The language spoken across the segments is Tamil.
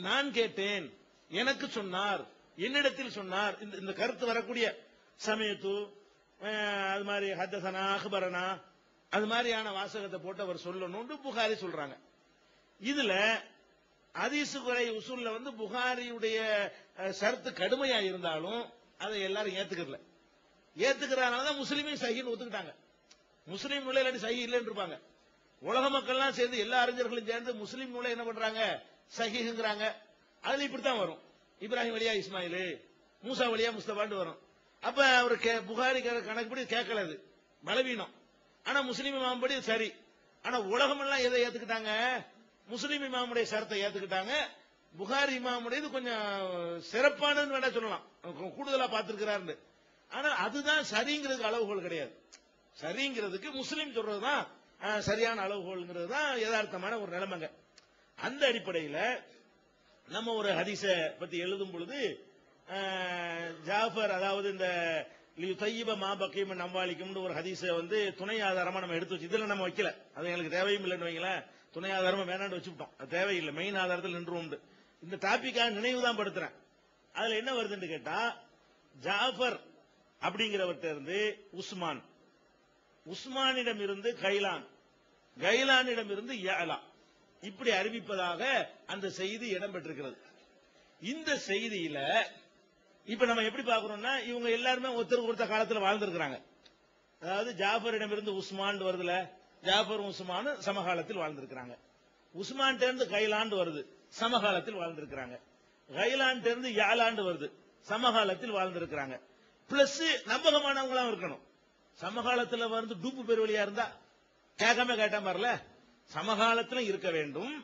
நான் கேட்டேன், எனக்கு சொன்னார், என்னிடத்தில் சொன்னார். இந்த கருத்து வரக்கூடிய சமயத்து அது மாதிரி ஹத்தசனா அக்பரனா அது மாதிரியான வாசகத்தை போட்டு அவர் சொல்லணும்னு புகாரி சொல்றாங்க. இதுல ஹதீஸ் குறை உசூல்ல புகாரியுடைய ஷர்த்து கடுமையா இருந்தாலும் அதை எல்லாரும் ஏத்துக்கல. ஏத்துக்கிறதுனாலதான் முஸ்லீமையும் சஹீஹ்னு ஒத்துக்கிட்டாங்க. முஸ்லீம் நூலை இல்லாட்டி சஹீஹ் இல்லைன்னு இருப்பாங்க. உலக மக்கள்லாம் சேர்ந்து எல்லா அறிஞர்களும் சேர்ந்து முஸ்லீம் நூலை என்ன பண்றாங்க, சஹீஹ்ங்கறாங்க. அதுல இப்படித்தான் வரும், இப்ராஹிம் வழியா இஸ்மாயில், மூசா வழியா முஸ்தபான்னு வரும். அப்ப அவர் புகாரி கணக்குப்படி கேட்கல, அது பலவீனம். ஆனா முஸ்லீம் இமாம் படி சரி. ஆனா உலகம் எல்லாம் எதை ஏத்துக்கிட்டாங்க, முஸ்லீம் இமாமுடைய ஷரத்தை ஏத்துக்கிட்டாங்க. புகாரி இமாமுடையது கொஞ்சம் சிறப்பானதுன்னு வேணா சொல்லலாம், கூடுதலா பார்த்திருக்கிறாரு. ஆனா அதுதான் சரிங்கிறதுக்கு அளவுகோல் கிடையாது. சரிங்கிறதுக்கு முஸ்லீம் சொல்றதுதான் சரியான அளவுகோல்ங்கிறது தான் யதார்த்தமான ஒரு நிலைமைங்க. அந்த அடிப்படையில் நம்ம ஒரு ஹதீஸ பத்தி எழுதும் பொழுது ஜாஃபர், அதாவது இந்த தையிப மா பக்கீம் நம்பாளிக்கும் ஒரு ஹதீஸ துணை ஆதாரமா நம்ம எடுத்து வச்சு, இதுல நம்ம வைக்கல, அது எங்களுக்கு தேவையும் இல்லைன்னு வைங்களேன். துணை ஆதாரமா வேணான்னு வச்சுட்டோம், அது தேவையில்லை, மெயின் ஆதாரத்தில் நின்று உண்டு. இந்த டாபிக்காக நினைவு தான் படுத்துறேன். அதுல என்ன வருதுன்னு கேட்டா, ஜாஃபர் அப்படிங்கிறவர்கிட்ட இருந்து உஸ்மான், உஸ்மானிடம் இருந்து கைலான், கைலானிடம் இருந்து யஅலா, இப்படி அறிவிப்பதாக அந்த செய்தி இடம்பெற்றிருக்கிறது. இந்த செய்தியில இப்ப நம்ம எப்படி பார்க்கிறோம்னா, இவங்க எல்லாருமே ஒருத்தருக்கு ஒருத்தர் காலத்தில் வாழ்ந்திருக்கிறாங்க. அதாவது ஜாஃபரிடம் இருந்து உஸ்மான் வருதுல, ஜாஃபர் உஸ்மான் சமகாலத்தில் வாழ்ந்திருக்கிறாங்க. உஸ்மான் இருந்து கைலாண்டு வருது, சமகாலத்தில் வாழ்ந்திருக்கிறாங்க. கைலாண்டு இருந்து யாலாண்டு வருது, சமகாலத்தில் வாழ்ந்திருக்கிறாங்க. பிளஸ் நம்பகமானவங்களாம் இருக்கணும். சமகாலத்தில் டூப்பு பெருவழியா இருந்தா கேட்காம கேட்டா வரல, சமகாலத்தில் இருக்க வேண்டும்.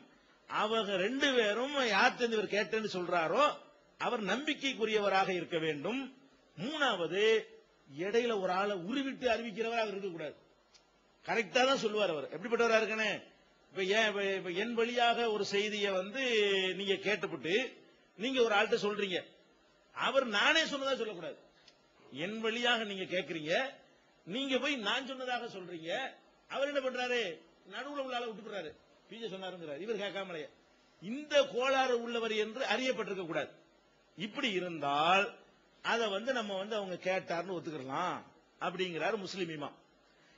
அவங்க ரெண்டு பேரும் யார்கிட்ட இவர் கேட்டேன்னு சொல்றாரோ அவர் நம்பிக்கைக்குரியவராக இருக்க வேண்டும். மூணாவது, இடையில ஒரு ஆளை உருவிட்டு அறிவிக்கிறவர் அவர் இருக்கக்கூடாது. கரெக்டா தான் சொல்லுவார் அவர். எப்படிப்பட்டவரா இருக்கனே, இப்ப என் வழியாக ஒரு செய்தியை நீங்க கேட்டுப்பட்டு நீங்க ஒரு ஆள்கிட்ட சொல்றீங்க, அவர் நானே சொன்னதா சொல்லக்கூடாது. என் வழியாக நீங்க கேட்கறீங்க, நீங்க போய் நான் சொன்னதாக சொல்றீங்க. அவர் என்ன பண்றாரு, நடுவுல உள்ள ஆளை விட்டுறாரு, பிஜே சொன்னாருங்கிறார், இவர் கேட்காமலே. இந்த கோளாறு உள்ளவர் என்று அறியப்பட்டிருக்க கூடாது. இப்படி இருந்தால் அதை நம்ம அவங்க கேட்டார்னு ஒத்துக்கலாம் அப்படிங்கிறார் முஸ்லிம் இமாம்.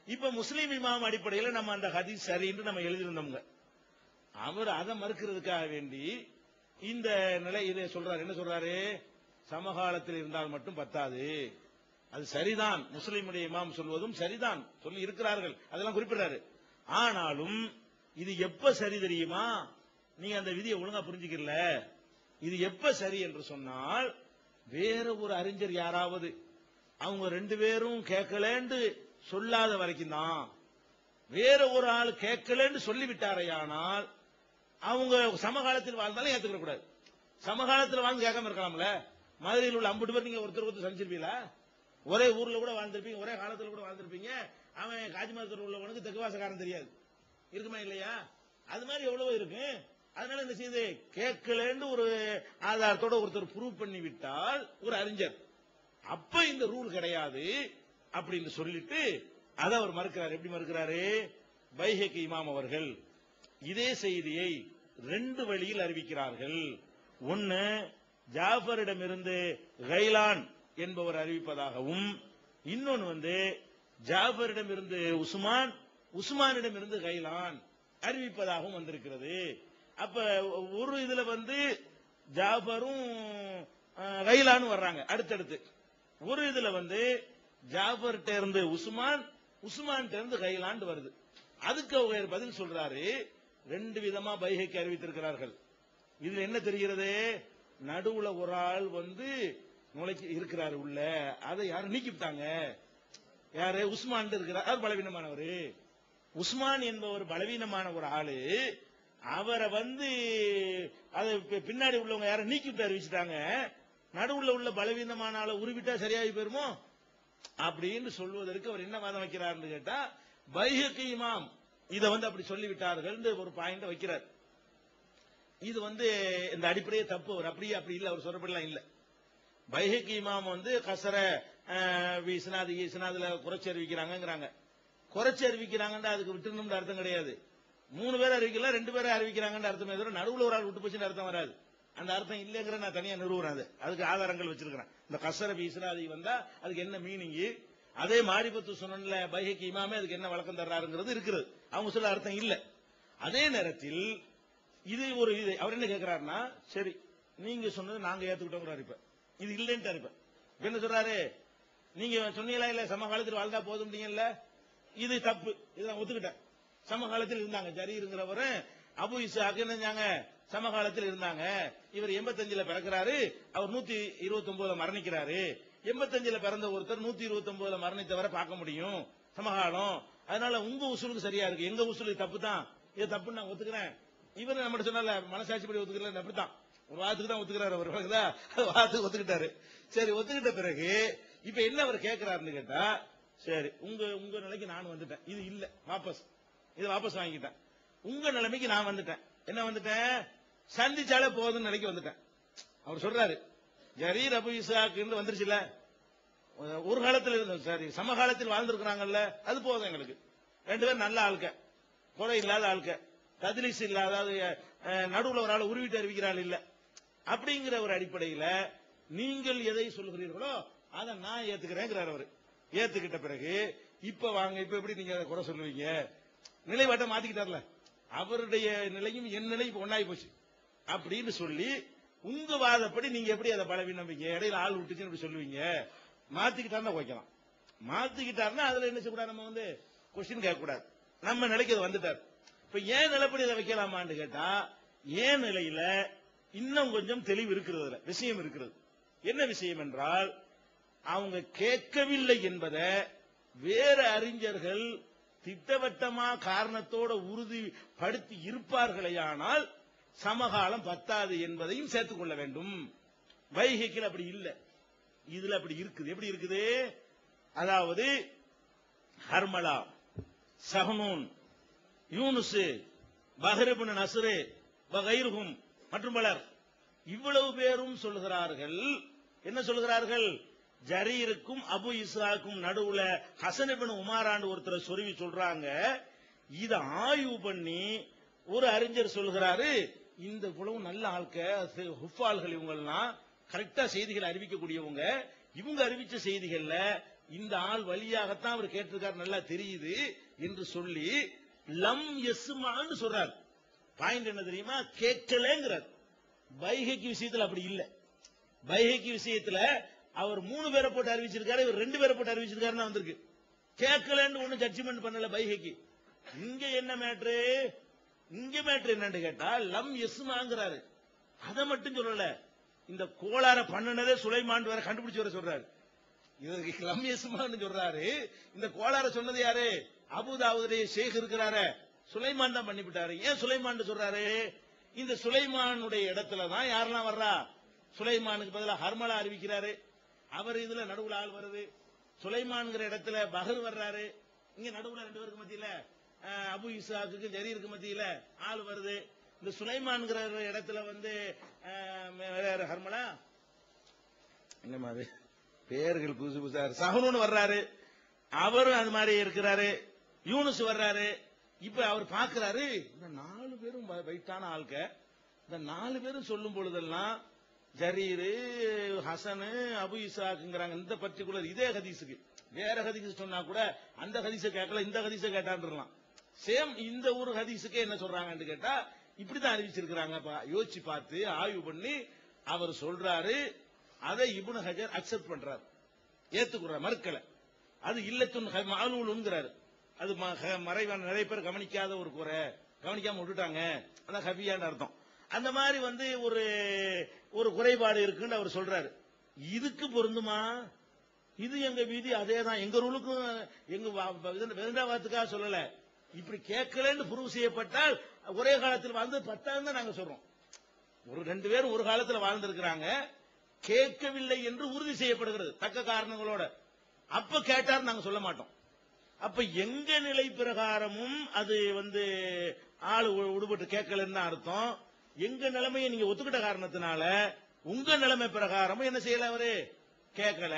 இப்ப முஸ்லிம் இமாம் அடிப்படையில் நம்ம அந்த ஹதீஸ் சரின்னு நம்ம எழுதியிருந்தோங்க. அவர் அதை மறுக்கிறதுக்காக வேண்டி இந்த நிலை இதை சொல்றாரு. என்ன சொல்றாரு, சமகாலத்தில் இருந்தால் மட்டும் பத்தாது, அது சரிதான், முஸ்லிமுடைய இமாம் சொல்வதும் சரிதான் சொல்லி இருக்கிறார்கள், அதெல்லாம் குறிப்பிடுறாரு. ஆனாலும் இது எப்ப சரி தெரியுமா, நீங்க அந்த விதியை ஒழுங்கா புரிஞ்சுக்கல. இது எப்ப சரி என்று சொன்னால், வேற ஒரு அறிஞர் யாராவது அவங்க ரெண்டு பேரும் கேட்கலன்னு சொல்லாத வரைக்கும் தான். வேற ஒரு ஆள் கேட்கலன்னு சொல்லிவிட்டாரையானால் அவங்க சமகாலத்தில் வாழ்ந்தாலும் ஏத்துக்க கூடாது. சமகாலத்தில் வாழ்ந்து கேட்காம இருக்கலாம்ல. மதுரையில் உள்ள 50 பேர் நீங்க ஒருத்தர் சந்திச்சிருப்பீங்களா? ஒரே ஊர்ல கூட வாழ்ந்திருப்பீங்க, ஒரே காலத்தில் கூட வாழ்ந்திருப்பீங்க. அவன் காஜிமரத்தில் உள்ளவனுக்கு தெக்குவாசக்காரன் தெரியாது, இருக்குமா இல்லையா? அது மாதிரி எவ்வளவோ இருக்கு. அதனால என்ன செய்யுது, கேட்கலன்னு ஒரு ஆதாரத்தோட ஒருத்தர் ப்ரூவ் பண்ணி விட்டால் ஒரு அறிஞர், அப்ப இந்த ரூல் கிடையாது அப்படின்னு சொல்லிட்டு அதை அவர் மறுக்கிறார். எப்படி மறுக்கிறாரு, பைஹகி இமாம் அவர்கள் இதே செய்தியை ரெண்டு வழியில் அறிவிக்கிறார்கள். ஒன்னு, ஜாஃபரிடம் இருந்து கைலான் என்பவர் அறிவிப்பதாகவும், இன்னொன்னு ஜாஃபரிடம் இருந்து உஸ்மான், உஸ்மானிடம் இருந்து கைலான் அறிவிப்பதாகவும் வந்திருக்கிறது. அப்ப ஒரு இதுல ஜாஃபரும் கைலானும் வர்றாங்க அடுத்தடுத்து. ஒரு இதுல ஜாஃபர்கிட்ட இருந்து உஸ்மான், உஸ்மான் இருந்து கைலான் வருது. அதுக்கு அவர் பதில் சொல்றாரு, ரெண்டு விதமா பைஹகி அறிவித்திருக்கிறார்கள். இதுல என்ன தெரிகிறது, நடுவுல ஒரு ஆள் நுழைக்கு இருக்கிறாரு உள்ள, அதை யாரும் நீக்கிவிட்டாங்க. யாரு, உஸ்மான் இருக்கிறார், அவர் பலவீனமானவர். உஸ்மான் என்பவர் பலவீனமான ஒரு ஆளு, அவரை அதை பின்னாடி உள்ளவங்க யாரும் நீக்கிவிட்டு அறிவிச்சுட்டாங்க. நடுவுல உள்ள பலவீனமான ஆளை உருவிட்டா சரியாகி போயிருமோ அப்படின்னு சொல்வதற்கு அவர் என்ன வாதம் வைக்கிறார் கேட்டா, பைஹகி இமாம் இதை அப்படி சொல்லிவிட்டார்கள் ஒரு பாயிண்ட் வைக்கிறார். இது இந்த அடிப்படையே தப்பு. அவர் அப்படியே அப்படி இல்ல, அவர் சொல்றபடிலாம் இல்ல. பைஹகி இமாம் கசர இஸ்னாதுல குறைச்சி அறிவிக்கிறாங்க. குறைச்சி அறிவிக்கிறாங்கன்னு அதுக்கு விட்டுணும்னு அர்த்தம் கிடையாது. 3 பேர் அறிவிக்கல, 2 பேரை அறிவிக்கிறாங்கன்னு அர்த்தம். நடுவுல ஒரு ஆள் விட்டு போச்சுன்னு அர்த்தம் வராது. அந்த அர்த்தம் இல்லைங்கிற நான் தனியா நிறுவுறேன். அதுக்கு ஆதாரங்கள் வச்சிருக்கிறேன். இந்த கசர பீஸ்லாதி வந்தா அதுக்கு என்ன மீனிங், அதே மாரிபத்து சுனன்ல பைஹக்கி இமாமே அதுக்கு என்ன வழக்கம் தர்றாருங்கிறது இருக்குது. அவங்க சொல்ல அர்த்தம் இல்ல. அதே நேரத்தில் இது ஒரு இது அவர் என்ன கேட்கிறாருன்னா, சரி நீங்க சொன்னது நாங்க ஏத்துக்கிட்டோங்கிறாரு. இப்ப இது இல்லைன்ட்டாரு. இப்ப என்ன சொல்றாரு, நீங்க சொன்னீங்களா இல்ல சமகாலத்தில் வாழ்ந்தா போதும்ல, இது தப்பு, இதை நான் ஒத்துக்கிட்டேன். சமகாலத்தில் இருந்தாங்க ஜரீருங்கிறவரு அபு இஸ்ஹாக் என்னஞ்சாங்க சமகாலத்தில் இருந்தாங்க. இவர் 85ல பிறக்கிறாரு, அவர் 129ல மரணிக்கிறாரு. 85ல பிறந்த ஒருத்தர் 129ல மரணித்தவரை பார்க்க முடியும் சமகாலம். அதனால உங்க உசூலுக்கு சரியா இருக்கு, எங்க உசூலுக்கு தப்பு தான், இது தப்புன்னு நான் ஒத்துக்கிறேன். இவர் நம்ம சொன்னால மனசாட்சிப்படி ஒத்துக்கல, அப்படித்தான் ஒரு வாரத்துக்கு தான் ஒத்துக்கிறாரு. அவர் வாரத்துக்கு ஒத்துக்கிட்டாரு. சரி ஒத்துக்கிட்ட பிறகு இப்ப என்ன அவர் கேட்கிறாருன்னு கேட்டா, சரி உங்க நிலைக்கு நான் வந்துட்டேன், இது இல்ல வாபஸ், இது வாபஸ் வாங்கிட்டேன். உங்க நிலைமைக்கு நான் வந்துட்டேன். என்ன வந்துட்டேன், சந்திச்சாலே போதும் நிலைக்கு வந்துட்டேன். அவர் சொல்றாரு ஜரீர் அபு இஸ்ஹாக் வந்துருச்சுல, ஒரு காலத்தில் இருந்த சரி சமகாலத்தில் வாழ்ந்திருக்கிறாங்கல்ல, அது போதும் எங்களுக்கு. 2 பேரும் நல்ல ஆளுக்க, குறை இல்லாத ஆளுக்க, தத்லீஸ் இல்லாத, அதாவது நடுவுல ஒரு ஆள் உருவிட்டு அறிவிக்கிறாள் இல்ல, அப்படிங்கிற ஒரு அடிப்படையில நீங்கள் எதை சொல்கிறீர்களோ அதை நான் ஏத்துக்கிறேங்கிறார் அவரு. ஏத்துக்கிட்ட பிறகு இப்ப வாங்க, இப்ப எப்படி நீங்க குறை சொல்லுவீங்க, நிலைவாட்ட மாத்திக்கிட்டார்ல, அவருடைய நிலையும் என் நிலையும் ஒன்னாயி போச்சு அப்படின்னு சொல்லி உங்க வாதப்படி நீங்க எப்படி அதை பலவீனம்பீங்க, இடையில ஆள் விட்டுச்சுன்னு எப்படி சொல்லுவீங்க, மாத்திக்கிட்டாருன்னா வைக்கலாம். மாத்திக்கிட்டாருன்னா அதுல என்ன செய்யக்கூடாது, நம்ம கொஸ்டின் கேட்க கூடாது, நம்ம நிலைக்கு அது வந்துட்டார். இப்ப ஏன் நிலைப்படி அதை வைக்கலாமான்னு கேட்டா, ஏன் நிலையில இன்னும் கொஞ்சம் தெளிவு இருக்கிறது, விஷயம் இருக்கிறது. என்ன விஷயம் என்றால், அவங்க கேட்கவில்லை என்பதை வேற அறிஞர்கள் திட்டவட்டமா காரணத்தோட உறுதிப்படுத்தி இருப்பார்களேயானால் சமகாலம் பத்தாது என்பதையும் சேர்த்துக் கொள்ள வேண்டும். பைஹக்கில் அப்படி இல்லை, இதுல அப்படி இருக்குது. எப்படி இருக்குது, அதாவது ஹர்மலா, சஹ்னூன், யூனுஸ், பஹர் இப்னு நஸ்ர் வகைருஹும் மற்றும் பலர், இவ்வளவு பேரும் சொல்கிறார்கள். என்ன சொல்கிறார்கள், ஜரீருக்கும் அபு இஸ்ஹாக்கும் நடுவுல ஹசன் இப்னு உமாரான்னு ஒருத்தரை சொருவி சொல்றாங்க. இத ஆய்வு பண்ணி ஒரு அறிஞர் சொல்கிறாரு, இந்த இவ்வளவு நல்ல ஆட்க ஹுஃபால்கள், இவங்கெல்லாம் கரெக்டா செய்திகளை அறிவிக்கக்கூடியவங்க, இவங்க அறிவிச்ச செய்திகள்ல இந்த ஆள் வழியாகத்தான் அவர் கேட்டிருக்காரு, நல்லா தெரியுது என்று சொல்லி லம் யஸ்மான்னு சொல்றாரு. பாயிண்ட் என்ன தெரியுமா, கேட்கலங்கிறார். பைஹக்கி விஷயத்துல அப்படி இல்ல. பைஹக்கி விஷயத்துல அவர் 3 பேரை போட்டு அறிவிச்சிருக்காரு, இவர் 2 பேரை போட்டு அறிவிச்சிருக்காருன்னு வந்திருக்கு. கேட்கலன்னு ஒண்ணு ஜட்ஜ்மெண்ட் பண்ணல பைஹக்கி. இங்க என்ன மேட்ரு, இங்க மேட்ரு என்னன்னு கேட்டா லம் யஸ்மாங்கிறாரு. அதை மட்டும் சொல்லல, இந்த கோளார பண்ணுனதே சுலைமான் வேற கண்டுபிடிச்சு வர சொல்றாரு. இது லம் யஸ்மான்னு சொல்றாரு. இந்த கோளார சொன்னது யாரு, அபுதாவுடைய ஷேக் இருக்கிறாரு, சுலைமான் தான் பண்ணிவிட்டாரு. ஏன் சுலைமான் சொல்றாரு, இந்த சுலைமானுடைய இடத்துலதான் யாரெல்லாம் வர்றா, சுலைமானுக்கு பதிலாக ஹர்மலா அறிவிக்கிறாரு, அவர் இதுல நடுவுல ஆள் வருது. சுலைமான்ங்கிற இடத்துல பஹர் வர்றாரு, இங்க நடுவுல 2 பேருக்கு மத்தியில அபு இஸ்ஹாக்கு ஜரீருக்கு மத்தியில ஆள் வருது. இந்த சுலைமான்ங்கிற இடத்துல ஹர்மலா என்ன மாதிரி பேர்கள் புதுசு புதுசா, சஹ்னூன் வர்றாரு, அவரும் அது மாதிரி இருக்கிறாரு, யூனுஸ் வர்றாரு. இப்ப அவர் பாக்குறாரு, இந்த 4 பேரும் வைட்டான ஆள்க, இந்த 4 பேரும் சொல்லும் பொழுதெல்லாம் ஜரீரு, ஹசனு, அபு இஸ்ஹாக்குங்கிறாங்க. இந்த பர்டிகுலர் இதே ஹதீஸுக்கு வேற ஹதீஸ் சொன்னா கூட அந்த ஹதீஸை கேட்கல, இந்த ஹதீஸை கேட்டான்றலாம். சேம் இந்த ஒரு ஹதீஸுக்கே என்ன சொல்றாங்கன்னு கேட்டா இப்படிதான் அறிவிச்சிருக்கிறாங்க. யோசிச்சு பார்த்து ஆய்வு பண்ணி அவர் சொல்றாரு. அதை இப்னு ஹஜர் அக்செப்ட் பண்றாரு, ஏத்துக்கிறார், மறுக்கல. அது இல்லத்துன் மாலூலுங்கிறாரு. அது மறைவான நிறைய பேர் கவனிக்காத ஒரு குறை, கவனிக்காம விட்டுட்டாங்க, அதான் ஹபியான்னு அர்த்தம். அந்த மாதிரி ஒரு குறைபாடு இருக்குன்னு அவர் சொல்றாரு. இதுக்கு பொருந்துமா, இது எங்க வீதி அதே தான், எங்க ரூலுக்கும் எங்க வேண்டாவாத்துக்காக சொல்லல. இப்படி கேட்கலன்னு ப்ரூவ் செய்யப்பட்டால் ஒரே காலத்தில் வாழ்ந்து 10 தான் நாங்க சொல்றோம். 2 பேரும் ஒரு காலத்தில் வாழ்ந்திருக்கிறாங்க, கேட்கவில்லை என்று உறுதி செய்யப்படுகிறது தக்க காரணங்களோட. அப்ப கேட்டார் நாங்க சொல்ல மாட்டோம். அப்ப எங்க நிலை பிரகாரமும் அது ஆளு விடுபட்டு கேட்கலன்னு அர்த்தம். எங்க நிலைமையை நீங்க ஒத்துக்கிட்ட காரணத்தினால உங்க நிலைமை பிரகாரமும் என்ன செய்யல, அவரு கேட்கல.